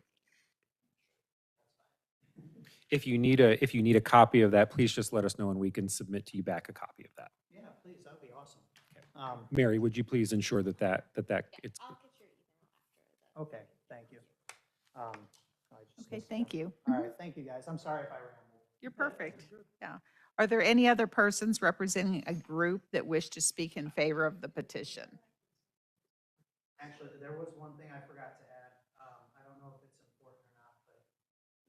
If you need a copy of that, please just let us know and we can submit to you back a copy of that. Yeah, please, that'd be awesome. Mary, would you please ensure that it's. I'll get your email after the. Okay, thank you. I just Okay, missed thank that. you. All right, thank you, guys. I'm sorry if I rambled. You're perfect. Yeah. Are there any other persons representing a group that wish to speak in favor of the petition? Actually, there was one thing I forgot to add. I don't know if it's important or not, but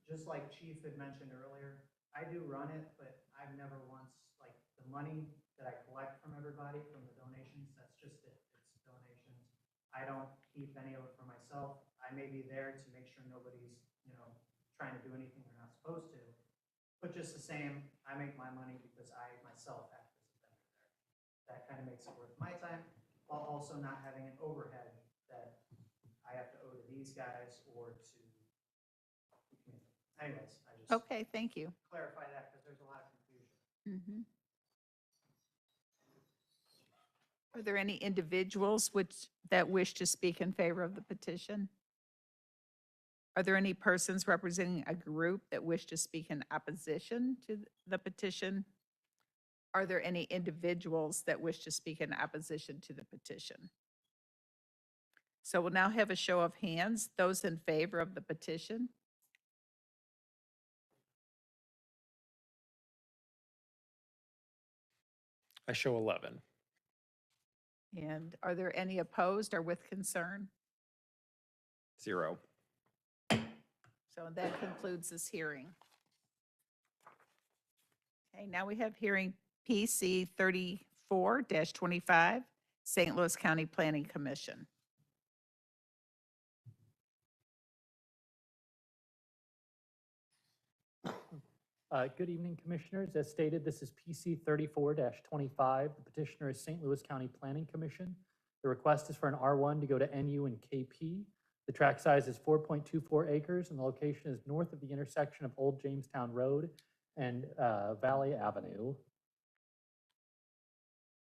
just like Chief had mentioned earlier, I do run it, but I've never once, like, the money that I collect from everybody, from the donations, that's just it. It's donations. I don't keep any of it for myself. I may be there to make sure nobody's, trying to do anything they're not supposed to. But just the same, I make my money because I myself act as a vendor there. That kind of makes it worth my time, while also not having an overhead that I have to owe to these guys or to the community. Anyways, I just Okay, thank you. clarify that because there's a lot of confusion. Mhm. Are there any individuals that wish to speak in favor of the petition? Are there any persons representing a group that wish to speak in opposition to the petition? Are there any individuals that wish to speak in opposition to the petition? So we'll now have a show of hands. Those in favor of the petition? I show 11. And are there any opposed or with concern? 0. So that concludes this hearing. Okay, now we have hearing PC 34-25, St. Louis County Planning Commission. Good evening, Commissioners. As stated, this is PC 34-25. The petitioner is St. Louis County Planning Commission. The request is for an R1 to go to NU and KP. The tract size is 4.24 acres, and the location is north of the intersection of Old Jamestown Road and Valley Avenue.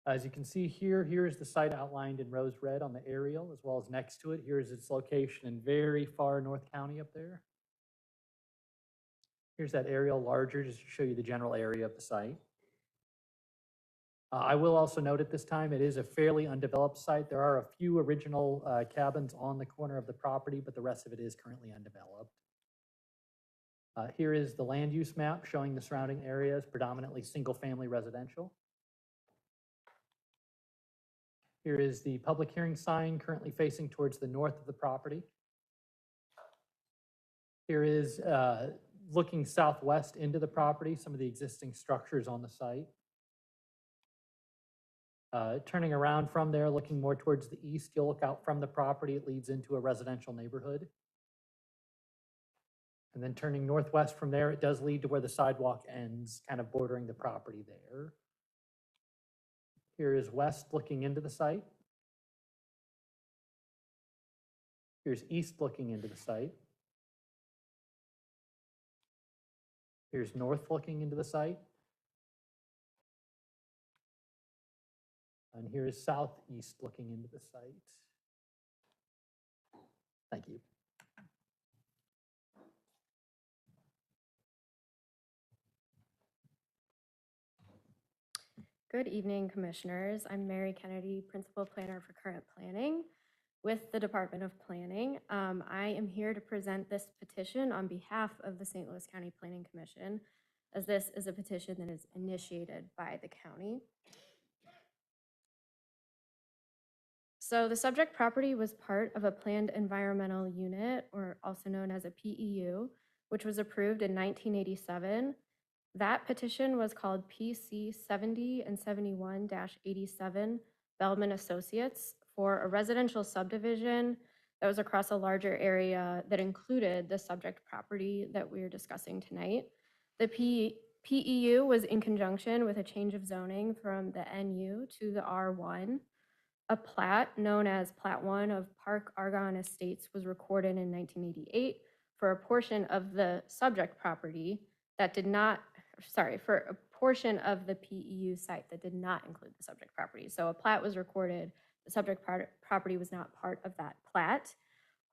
As you can see here is the site outlined in rose red on the aerial, as well as next to it. Here is its location in very far North County up there. Here's that aerial larger, just to show you the general area of the site. I will also note at this time, it is a fairly undeveloped site. There are a few original cabins on the corner of the property, but the rest of it is currently undeveloped. Here is the land use map showing the surrounding areas, predominantly single-family residential. Here is the public hearing sign currently facing towards the north of the property. Here is looking southwest into the property, some of the existing structures on the site. Turning around from there, looking more towards the east, you'll look out from the property. It leads into a residential neighborhood. And then turning northwest from there, it does lead to where the sidewalk ends, kind of bordering the property there. Here is west looking into the site. Here's east looking into the site. Here's north looking into the site. And here is southeast looking into the site. Thank you. Good evening, Commissioners. I'm Mary Kennedy, Principal Planner for Current Planning with the Department of Planning. I am here to present this petition on behalf of the St. Louis County Planning Commission. as this is a petition that is initiated by the county. So the subject property was part of a planned environmental unit, or also known as a P.E.U, which was approved in 1987. That petition was called PC 70 and 71-87 Bellman Associates for a residential subdivision that was across a larger area that included the subject property that we're discussing tonight. The P.E.U was in conjunction with a change of zoning from the NU to the R1. A plat known as Plat 1 of Park Argonne Estates was recorded in 1988 for a portion of the subject property that did not, for a portion of the P.E.U site that did not include the subject property. So a plat was recorded, the subject property was not part of that plat.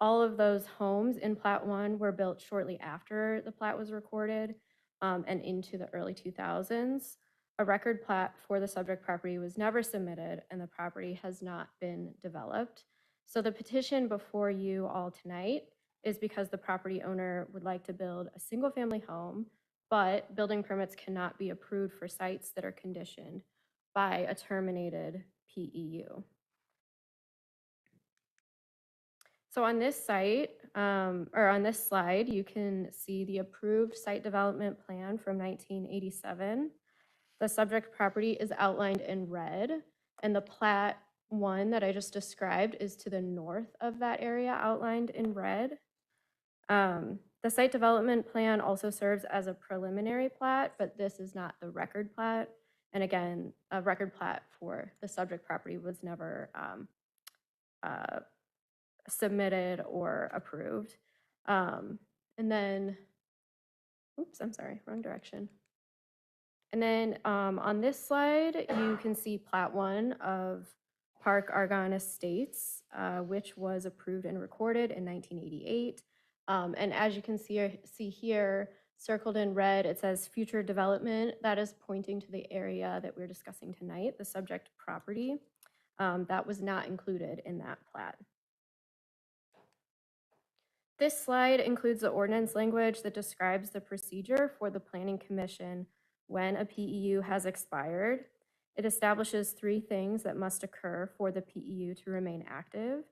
All of those homes in Plat 1 were built shortly after the plat was recorded and into the early 2000s. A record plat for the subject property was never submitted and the property has not been developed. So the petition before you all tonight is because the property owner would like to build a single-family home, but building permits cannot be approved for sites that are conditioned by a terminated P.E.U. So on this site, or on this slide, you can see the approved site development plan from 1987. The subject property is outlined in red, and the Plat 1 that I just described is to the north of that area outlined in red. The site development plan also serves as a preliminary plat, but this is not the record plat. And again, a record plat for the subject property was never submitted or approved. And then, oops, I'm sorry, wrong direction. And then on this slide, you can see Plat 1 of Park Argonne Estates, which was approved and recorded in 1988. And as you can see here, circled in red, it says future development. That is pointing to the area that we're discussing tonight, the subject property. That was not included in that plat. This slide includes the ordinance language that describes the procedure for the Planning Commission when a P.E.U has expired. It establishes 3 things that must occur for the P.E.U to remain active.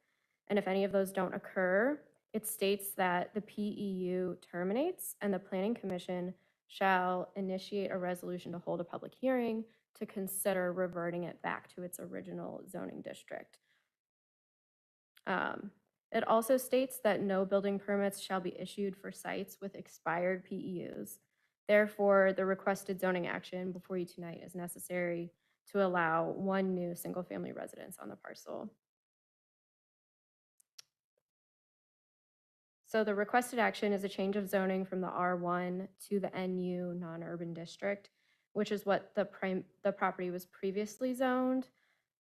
And if any of those don't occur, it states that the P.E.U terminates and the Planning Commission shall initiate a resolution to hold a public hearing to consider reverting it back to its original zoning district. It also states that no building permits shall be issued for sites with expired P.E.Us. Therefore, the requested zoning action before you tonight is necessary to allow 1 new single-family residence on the parcel. So the requested action is a change of zoning from the R1 to the NU non-urban district, which is what the property was previously zoned.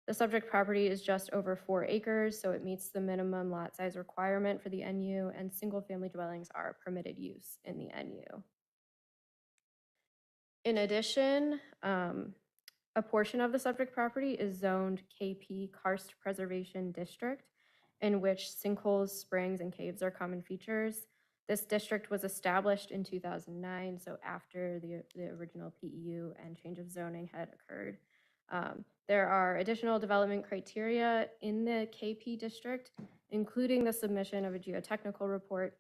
The subject property is just over 4 acres, so it meets the minimum lot size requirement for the NU, and single-family dwellings are permitted use in the NU. In addition, a portion of the subject property is zoned KP Karst Preservation District, in which sinkholes, springs, and caves are common features. This district was established in 2009, so after the original P.E.U and change of zoning had occurred. There are additional development criteria in the KP district, including the submission of a geotechnical report,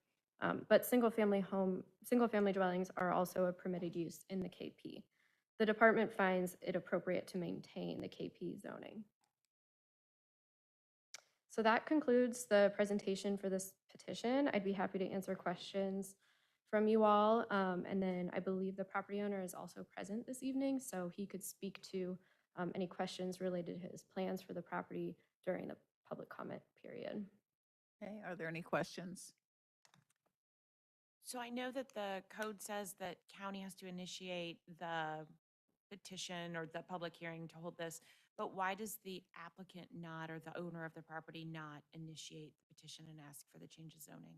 but single-family dwellings are also a permitted use in the KP. The department finds it appropriate to maintain the KP zoning. So that concludes the presentation for this petition. I'd be happy to answer questions from you all. And then I believe the property owner is also present this evening, so he could speak to any questions related to his plans for the property during the public comment period. Okay, are there any questions? So I know that the code says that county has to initiate the petition or the public hearing to hold this, but why does the applicant not, or the owner of the property not initiate the petition and ask for the change of zoning?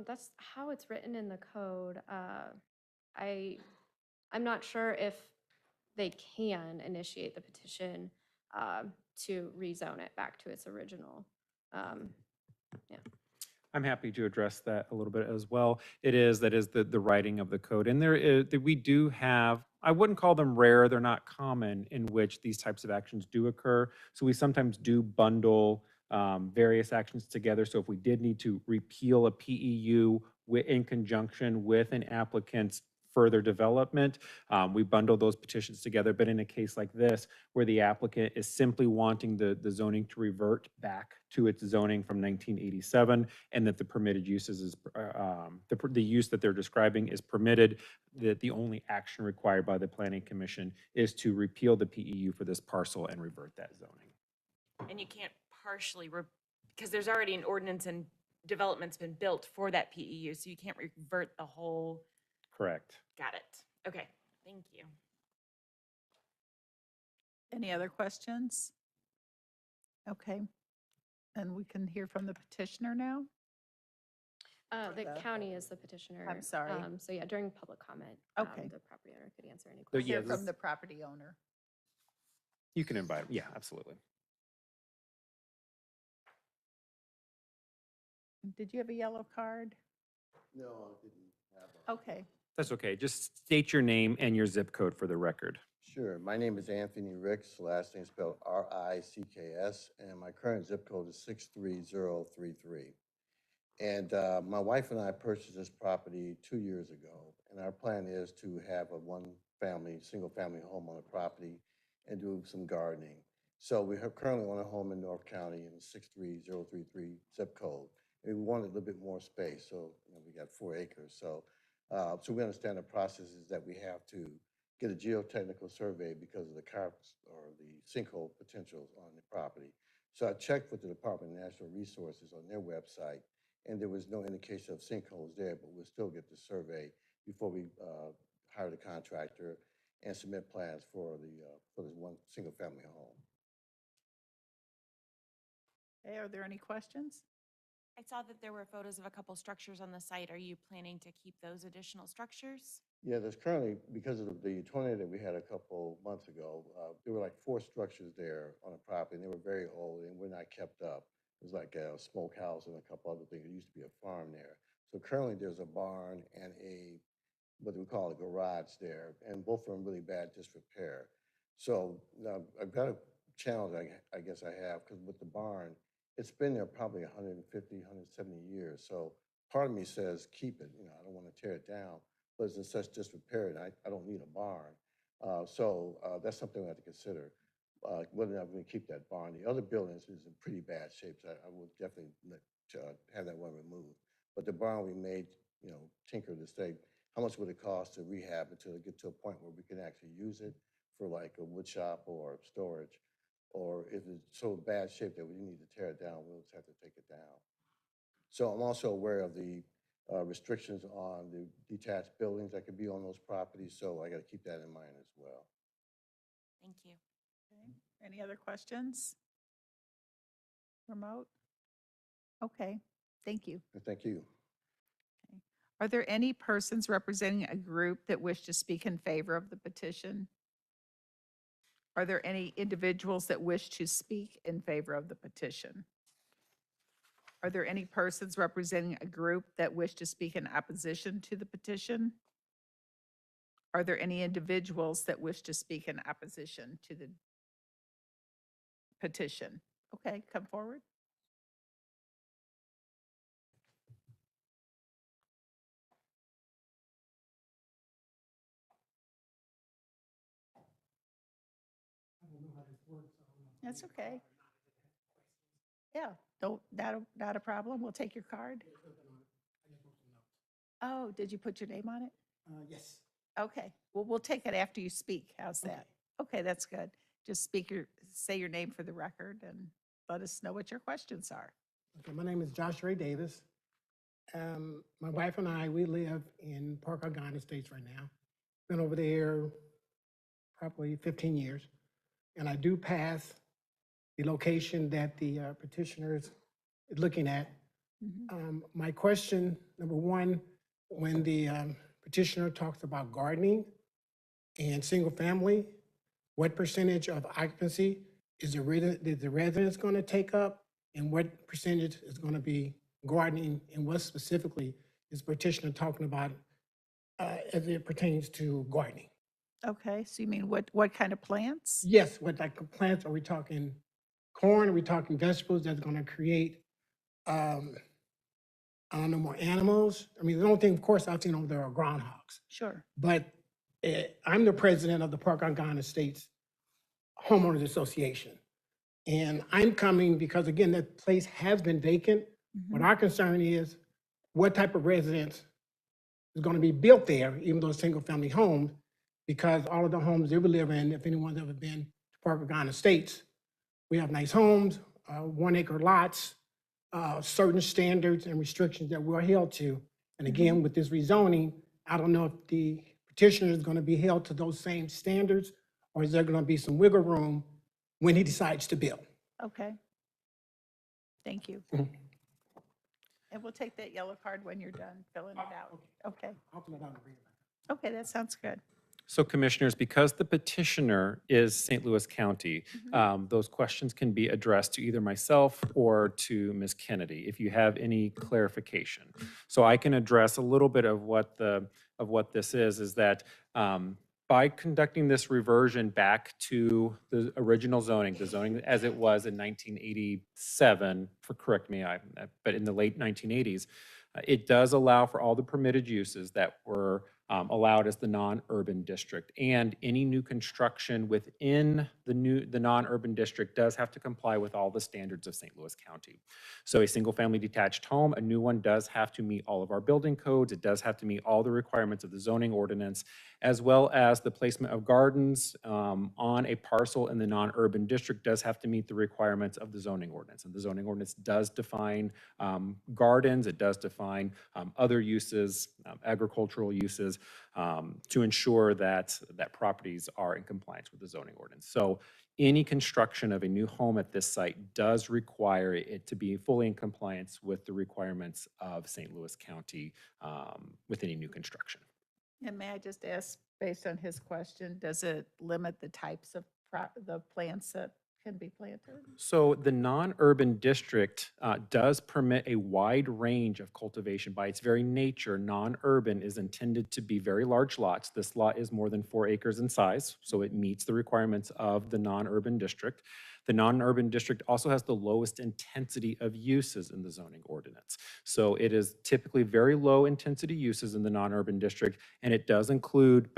That's how it's written in the code. I'm not sure if they can initiate the petition to rezone it back to its original. Yeah. I'm happy to address that a little bit as well. That is the writing of the code. And there is, we do have, I wouldn't call them rare, they're not common, in which these types of actions do occur. So we sometimes do bundle various actions together. So if we did need to repeal a P.E.U. In conjunction with an applicant's further development, we bundle those petitions together. But in a case like this, where the applicant is simply wanting the zoning to revert back to its zoning from 1987, and that the permitted uses is, the use that they're describing is permitted, that the only action required by the planning commission is to repeal the P.E.U. for this parcel and revert that zoning. And you can't partially, because there's already an ordinance and development's been built for that PEU, so you can't revert the whole. Correct. Got it. Okay, thank you. Any other questions? Okay. And we can hear from the petitioner now? The the- county is the petitioner. I'm sorry. So yeah, during public comment, Okay. the property owner could answer any So questions. yeah, Hear from the property owner. You can invite, yeah, absolutely. Did you have a yellow card? No, I didn't have Okay. That's okay. Just state your name and your zip code for the record. Sure. My name is Anthony Ricks, last name spelled R-I-C-K-S, and my current zip code is 63033. And my wife and I purchased this property 2 years ago, and our plan is to have a one-family, single-family home on the property and do some gardening. So we currently own a home in North County in 63033 zip code. And we wanted a little bit more space, so we got 4 acres. So we understand the processes that we have to get a geotechnical survey because of the the sinkhole potentials on the property. So I checked with the Department of Natural Resources on their website, and there was no indication of sinkholes there, but we'll still get the survey before we hire the contractor and submit plans for this one single-family home. Okay, are there any questions? I saw that there were photos of a couple structures on the site. Are you planning to keep those additional structures? Yeah, there's currently, because of the tornado that we had a couple months ago, there were like 4 structures there on the property, and they were very old and were not kept up. It was like a smokehouse and a couple other things. It used to be a farm there. So currently there's a barn and what we call a garage there, and both of them really bad disrepair. So now I've got a challenge I guess I have, because with the barn, it's been there probably 150, 170 years. So part of me says, keep it, I don't want to tear it down, but it's in such disrepair, and I don't need a barn. So that's something we have to consider, whether or not we're going to keep that barn. The other buildings is in pretty bad shape, so I will definitely have that one removed. But the barn we made, tinker to say, how much would it cost to rehab it to get to a point where we can actually use it for like a wood shop or storage? Or if it's so bad shape that we need to tear it down, we'll just have to take it down. So I'm also aware of the restrictions on the detached buildings that could be on those properties, so I got to keep that in mind as well. Thank you. Okay. Any other questions? Remote? Okay, thank you. And thank you. Are there any persons representing a group that wish to speak in favor of the petition? Are there any individuals that wish to speak in favor of the petition? Are there any persons representing a group that wish to speak in opposition to the petition? Are there any individuals that wish to speak in opposition to the petition? Okay, come forward. That's okay. Yeah, not a problem. We'll take your card. Oh, did you put your name on it? Yes. Okay, well, we'll take it after you speak. How's that? Okay, that's good. Just say your name for the record and let us know what your questions are. Okay, my name is Josh Ray Davis. My wife and I, we live in Park Algonquin Estates right now. Been over there probably 15 years. And I do pass the location that the petitioner is looking at. My question, number one, when the petitioner talks about gardening and single family, what percentage of occupancy is the residents going to take up, and what percentage is going to be gardening and what specifically is petitioner talking about as it pertains to gardening. Okay, so you mean what kind of plants? Yes, what like plants, are we talking corn, are we talking vegetables that's gonna create, I don't know, more animals? I mean, the only thing, of course, I've seen over there are groundhogs. Sure. But I'm the president of the Park on Ghana Estates Homeowners Association. And I'm coming because, again, that place has been vacant. What our concern is, what type of residence is going to be built there, even though it's single-family homes, because all of the homes that we live in, if anyone's ever been to Park on Ghana Estates, we have nice homes, 1 acre lots, certain standards and restrictions that we're held to. And again, with this rezoning, I don't know if the petitioner is going to be held to those same standards, or is there going to be some wiggle room when he decides to build? Okay. Thank you. And we'll take that yellow card when you're done filling it out. Okay. I'll fill it out and bring it back. Okay, that sounds good. So commissioners, because the petitioner is St. Louis County, those questions can be addressed to either myself or to Ms. Kennedy if you have any clarification. So I can address a little bit of what this is that by conducting this reversion back to the original zoning, the zoning as it was in 1987, correct me, but in the late 1980s, it does allow for all the permitted uses that were allowed as the non-urban district. And any new construction within the non-urban district does have to comply with all the standards of St. Louis County. So a single-family detached home, a new one does have to meet all of our building codes. It does have to meet all the requirements of the zoning ordinance, as well as the placement of gardens on a parcel in the non-urban district does have to meet the requirements of the zoning ordinance. And the zoning ordinance does define gardens. It does define other uses, agricultural uses, to ensure that properties are in compliance with the zoning ordinance. So any construction of a new home at this site does require it to be fully in compliance with the requirements of St. Louis County with any new construction. And may I just ask, based on his question, does it limit the types of the plants that can be planted? So the non-urban district does permit a wide range of cultivation. By its very nature, non-urban is intended to be very large lots. This lot is more than 4 acres in size, so it meets the requirements of the non-urban district. The non-urban district also has the lowest intensity of uses in the zoning ordinance. So it is typically very low intensity uses in the non-urban district, and it does include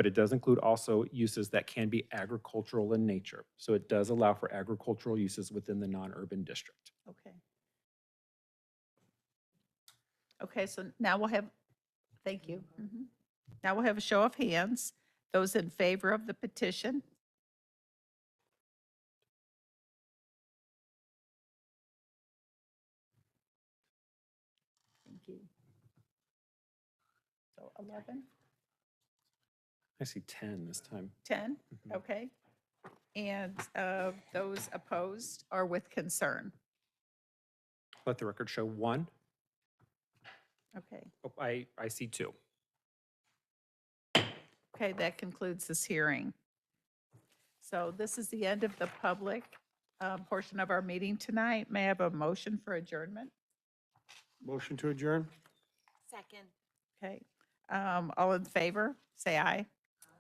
also uses that can be agricultural in nature. So it does allow for agricultural uses within the non-urban district. Okay. Okay, so now we'll have, thank you. Now we'll have a show of hands. Those in favor of the petition? Thank you. So 11, I see 10 this time. 10, okay. And those opposed or with concern? Let the record show 1. Okay. Oh, I see 2. Okay, that concludes this hearing. So this is the end of the public portion of our meeting tonight. May I have a motion for adjournment? Motion to adjourn? Second. Okay. All in favor, say aye.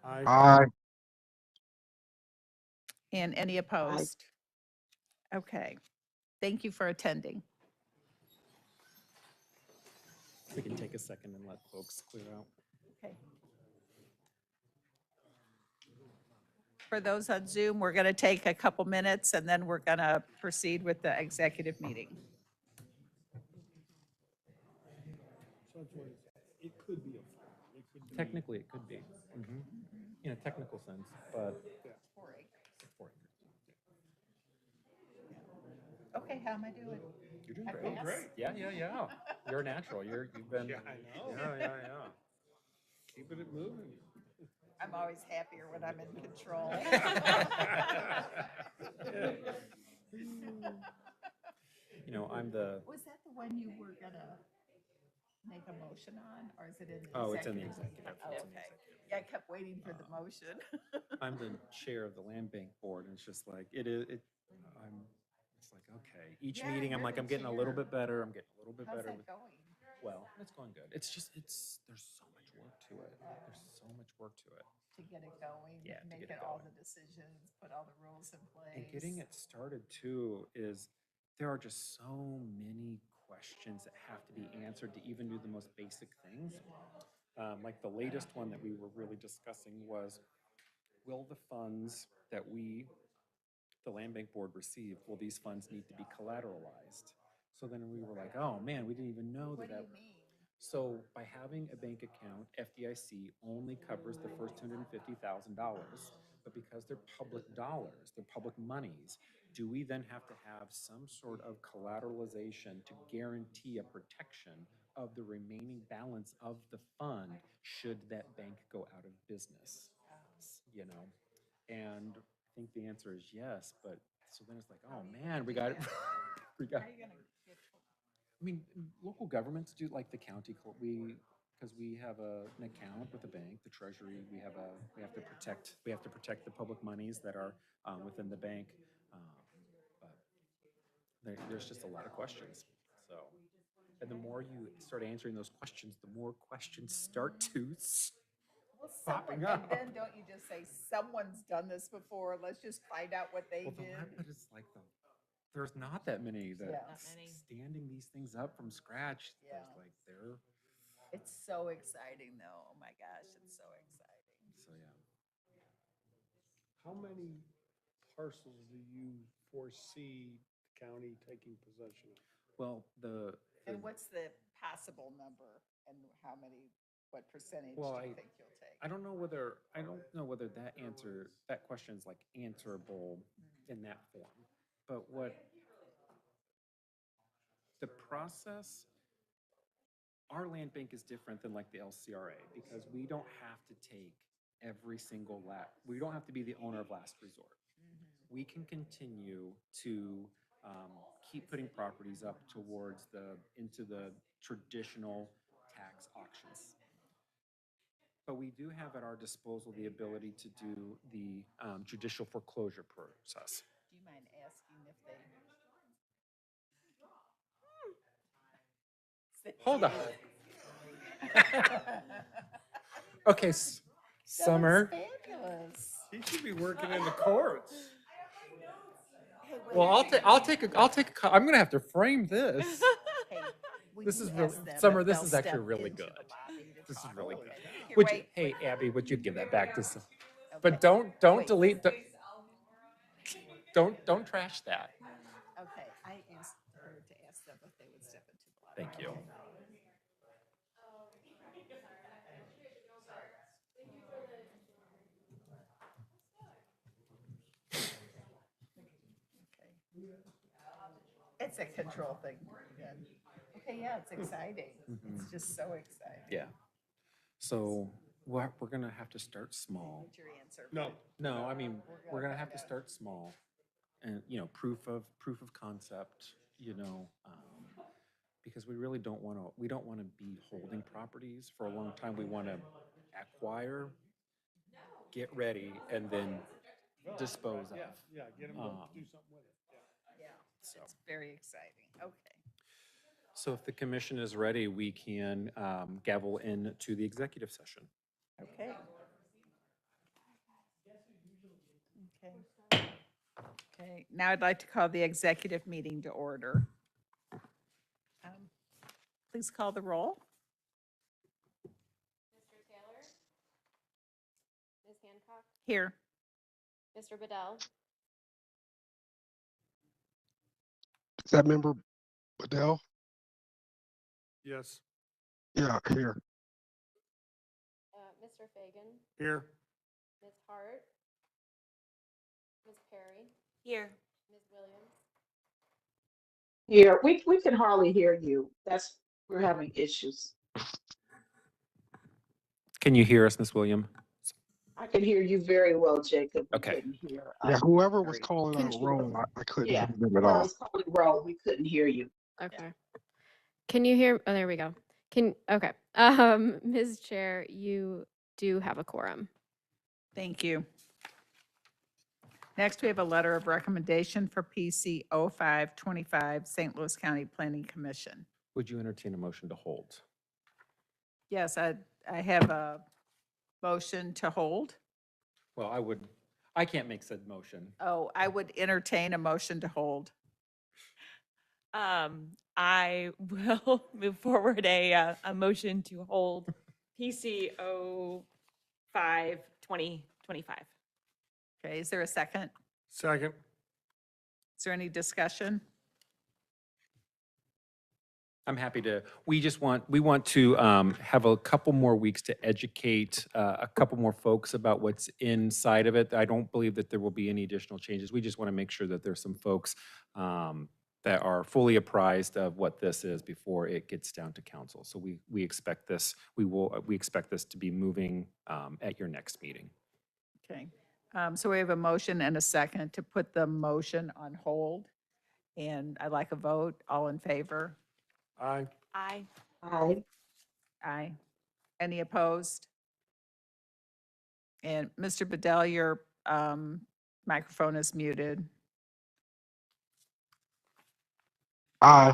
Aye. And any opposed? Okay. Thank you for attending. We can take a second and let folks clear out. Okay. For those on Zoom, we're going to take a couple minutes and then we're going to proceed with the executive meeting. It could be Technically, it could be. In a technical sense, but. 4 acres. Okay, how am I doing? You're doing I great. guess. Yeah. You're a natural. You've been. Yeah, I know. Yeah. Keeping it moving. I'm always happier when I'm in control. You know, I'm the. Was that the one you were going to make a motion on, or is it in the Oh, it's in the executive? executive. Oh, It's in the okay. Yeah, I kept waiting for the motion. I'm the chair of the land bank board, and it's just like, it is, I'm It's like, okay, each Yeah, meeting, I'm you're like, the I'm getting a little chair. bit better, I'm getting a little bit How's better. that with- going? Well, it's going good. It's just, there's so much work to it. There's so much work to it. To get it going, Yeah, to make get it it all going. the decisions, put all the rules in place. And getting it started too is, there are just so many questions that have to be answered to even do the most basic things. Like the latest one that we were really discussing was, will the funds that the Land Bank Board received, will these funds need to be collateralized? So then we were like, oh man, we didn't even know What that. do you mean? So by having a bank account, FDIC only covers the first $250,000, but because they're public dollars, they're public monies, do we then have to have some sort of collateralization to guarantee a protection of the remaining balance of the fund should that bank go out of business? You know, and I think the answer is yes, but so then it's like, oh man, we got it. We got. How are you gonna get? I mean, local governments do, like the county, because we have an account with the bank, the treasury, we have we have to protect the public monies that are within the bank. But there's just a lot of questions, so. And the more you start answering those questions, the more questions start to Well, popping someone, and up. then don't you just say, someone's done this before, let's just find out what they Well, did? but it's like there's not that many that Yeah. Not many. standing these things up from scratch. Yeah. There's like they're It's so exciting though, oh my gosh, it's so exciting. so yeah. How many parcels do you foresee the county taking possession of? Well, And what's the passable number and how many, what percentage do Well, you think you'll take? I don't know whether that question is like answerable in that form. But the process, our land bank is different than like the LCRA because we don't have to take every single we don't have to be the owner of last resort. We can continue to keep putting properties up into the traditional tax auctions. But we do have at our disposal the ability to do the judicial foreclosure process. Do you mind asking if they? Hold on. Okay, Summer. Fabulous. He should be working in the courts. Hey, Well, I'm gonna have to frame this. Hey, will This you is really- ask them Summer, if this they'll is actually step really into the good. lobby to This is talk? really Okay. good. Here, Would you, wait, hey, Abby, would you give that back to some? okay. But don't Wait. delete don't trash that. Okay, I asked her to ask them if they would step into the lobby. Thank you. Okay. It's a control thing. Then. Okay, yeah, it's exciting. It's just so exciting. Yeah. So we're gonna have to start small. What's your answer? No, No, I mean, we're gonna have to find out. start small and, proof of concept, because we really don't want to be holding properties for a long time. We want to acquire, get ready, and then dispose of. Yeah, get them to do something with it. Yeah. Yeah, So. it's very exciting. Okay. So if the commission is ready, we can gavel into the executive session. Okay. Okay. Okay, now I'd like to call the executive meeting to order. Please call the roll. Mr. Taylor? Ms. Hancock? Here. Mr. Bedell? Is that member Bedell? Yes, Yeah, here. Mr. Fagan? here. Ms. Hart? Ms. Perry? Here. Ms. Williams? Here, we can hardly hear you. We're having issues. Can you hear us, Ms. William? I can hear you very well, Jacob. We Okay. couldn't hear. Yeah, whoever was Perry. calling on Could the you- roll, I couldn't Yeah, hear them at whoever all. was calling roll, we couldn't hear you. Okay. Can you hear? Oh, there we go. Okay. Ms. Chair, you do have a quorum. Thank you. Next, we have a letter of recommendation for PC 0525, St. Louis County Planning Commission. Would you entertain a motion to hold? Yes, I have a motion to hold. Well, I can't make said motion. Oh, I would entertain a motion to hold. I will move forward a motion to hold PC 05 2025. Okay, is there a second? Second. Is there any discussion? I'm happy to, we want to have a couple more weeks to educate a couple more folks about what's inside of it. I don't believe that there will be any additional changes. We just want to make sure that there's some folks that are fully apprised of what this is before it gets down to council. So we expect this, we expect this to be moving at your next meeting. Okay, so we have a motion and a second to put the motion on hold. And I'd like a vote. All in favor? Aye. Aye. Aye. Aye. Any opposed? And Mr. Bedell, your microphone is muted. Aye.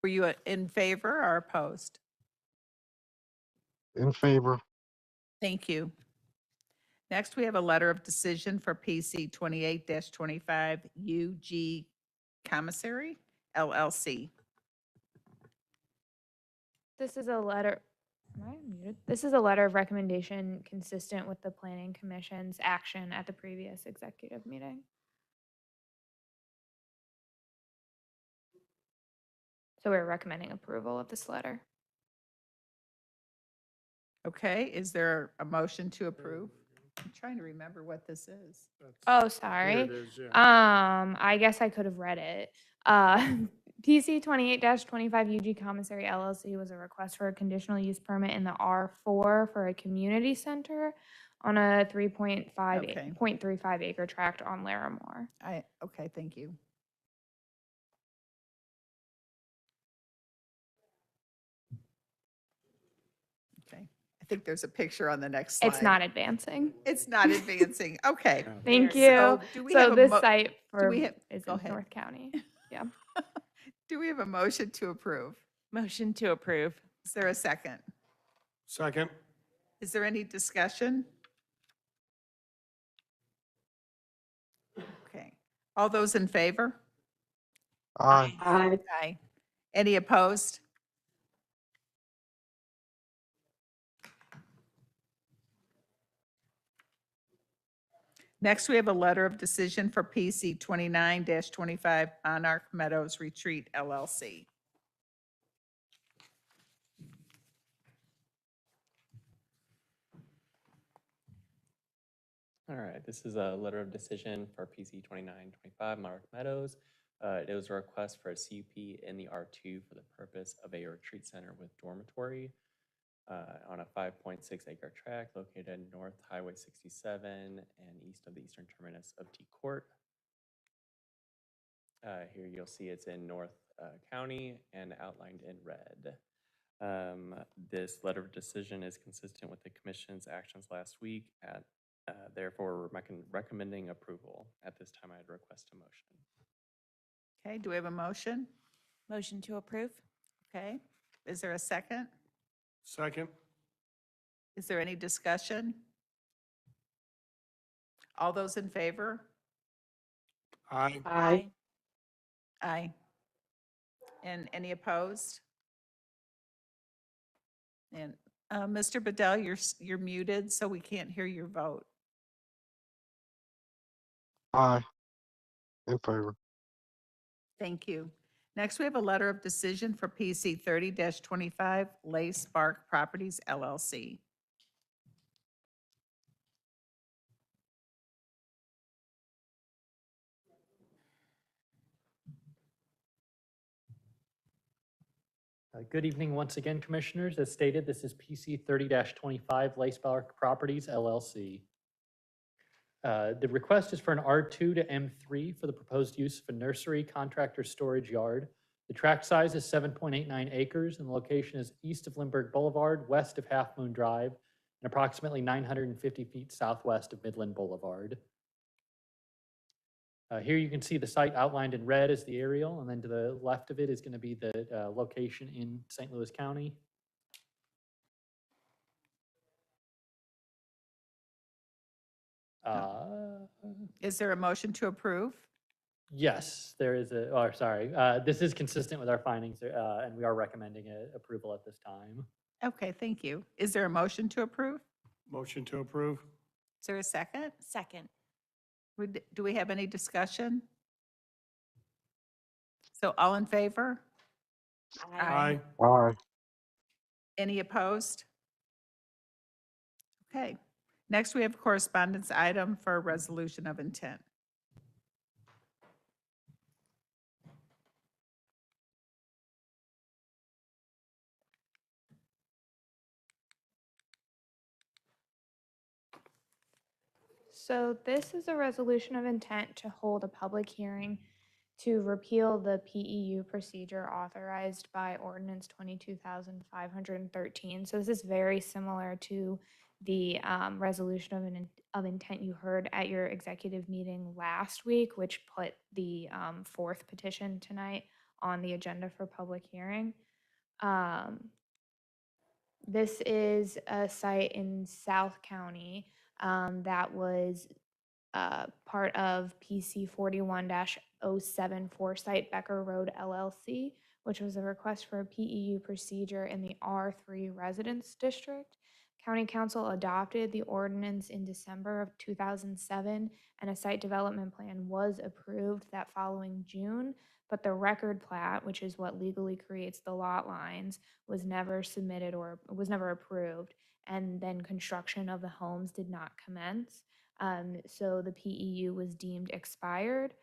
Were you in favor or opposed? In favor. Thank you. Next, we have a letter of decision for PC 28-25 UG Commissary LLC. This is a letter, am I muted? This is a letter of recommendation consistent with the Planning Commission's action at the previous executive meeting. So we're recommending approval of this letter. Okay, is there a motion to approve? I'm trying to remember what this is. Oh, Here sorry. it is, yeah. I guess I could have read it. PC 28-25 UG Commissary LLC was a request for a conditional use permit in the R4 for a community center on a 0.35 acre tract on Larimore. Okay, thank you. Okay, I think there's a picture on the next slide. It's not advancing. It's not advancing. Okay. Thank So you. do we So have a this mo- site for we have- is go in ahead. North County. Yeah. Do we have a motion to approve? Motion to approve. Is there a second? Second. Is there any discussion? Okay. All those in favor? Aye. Aye. Aye. Any opposed? Next, we have a letter of decision for PC 29-25 Monarch Meadows Retreat LLC. All right, this is a letter of decision for PC 2925 Monarch Meadows. It was a request for a C.U.P in the R2 for the purpose of a retreat center with dormitory on a 5.6 acre tract located north Highway 67 and east of the eastern terminus of T Court. Here you'll see it's in North County and outlined in red. This letter of decision is consistent with the commission's actions last week. Therefore, we're recommending approval. At this time, I'd request a motion. Okay, do we have a motion? Motion to approve. Okay, is there a second? Second. Is there any discussion? All those in favor? Aye. Aye. Aye. And any opposed? And Mr. Bedell, you're muted, so we can't hear your vote. Aye. In favor. Thank you. Next, we have a letter of decision for PC 30-25 Lacebark Properties LLC. Good evening once again, Commissioners. As stated, this is PC 30-25 Lacebark Properties LLC. The request is for an R2 to M3 for the proposed use of a nursery contractor storage yard. The tract size is 7.89 acres and the location is east of Lindbergh Boulevard, west of Half Moon Drive, and approximately 950 feet southwest of Midland Boulevard. Here you can see the site outlined in red as the aerial, and then to the left of it is going to be the location in St. Louis County. Is there a motion to approve? Yes, there is this is consistent with our findings, and we are recommending approval at this time. Okay, thank you. Is there a motion to approve? Motion to approve? Is there a second? Second. Do we have any discussion? So all in favor? Aye. Aye. Any opposed? Okay. Next, we have correspondence item for a resolution of intent. So this is a resolution of intent to hold a public hearing to repeal the P.E.U. procedure authorized by Ordinance 22,513. So this is very similar to the resolution of intent you heard at your executive meeting last week, which put the fourth petition tonight on the agenda for public hearing. This is a site in South County that was part of PC 41-07 Foresight Becker Road LLC, which was a request for a P.E.U. procedure in the R3 Residence District. County Council adopted the ordinance in December of 2007, and a site development plan was approved that following June, but the record plat, which is what legally creates the lot lines, was never submitted or was never approved, and then construction of the homes did not commence. So the P.E.U. was deemed expired,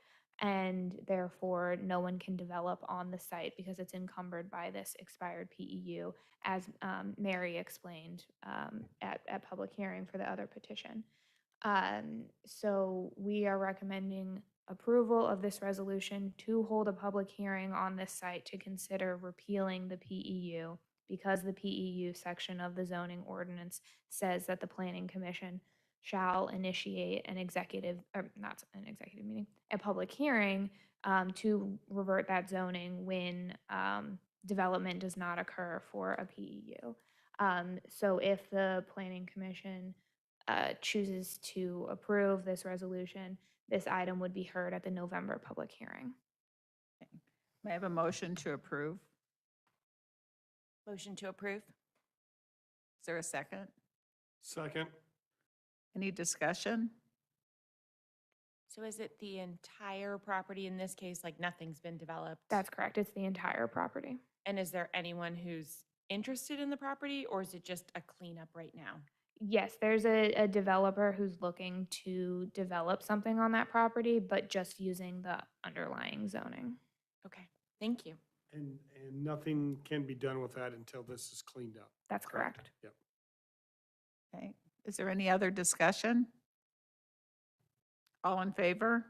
and therefore no one can develop on the site because it's encumbered by this expired P.E.U., as Mary explained at public hearing for the other petition. So we are recommending approval of this resolution to hold a public hearing on this site to consider repealing the P.E.U. because the P.E.U. section of the zoning ordinance says that the Planning Commission shall initiate a public hearing to revert that zoning when development does not occur for a P.E.U. So if the Planning Commission chooses to approve this resolution, this item would be heard at the November public hearing. May I have a motion to approve? Motion to approve? Is there a second? Second? Any discussion? So is it the entire property in this case, like nothing's been developed? That's correct. It's the entire property. And is there anyone who's interested in the property, or is it just a cleanup right now? Yes, there's a developer who's looking to develop something on that property, but just using the underlying zoning. Okay, thank you. And nothing can be done with that until this is cleaned up. That's correct. Yep. Okay. Is there any other discussion? All in favor?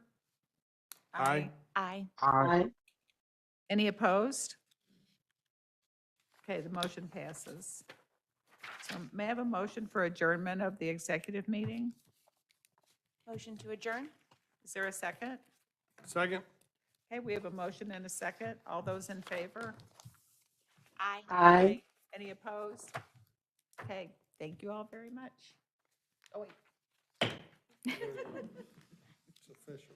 Aye. Aye. Aye. Any opposed? Okay, the motion passes. So may I have a motion for adjournment of the executive meeting? Motion to adjourn? Is there a second? Second? Okay, we have a motion and a second. All those in favor? Aye. Aye. Any opposed? Okay, thank you all very much. Oh, wait. It's official.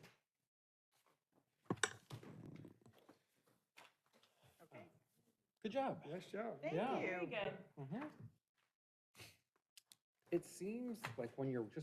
Okay, Good job. Nice job. thank Yeah. you. It seems like when you're just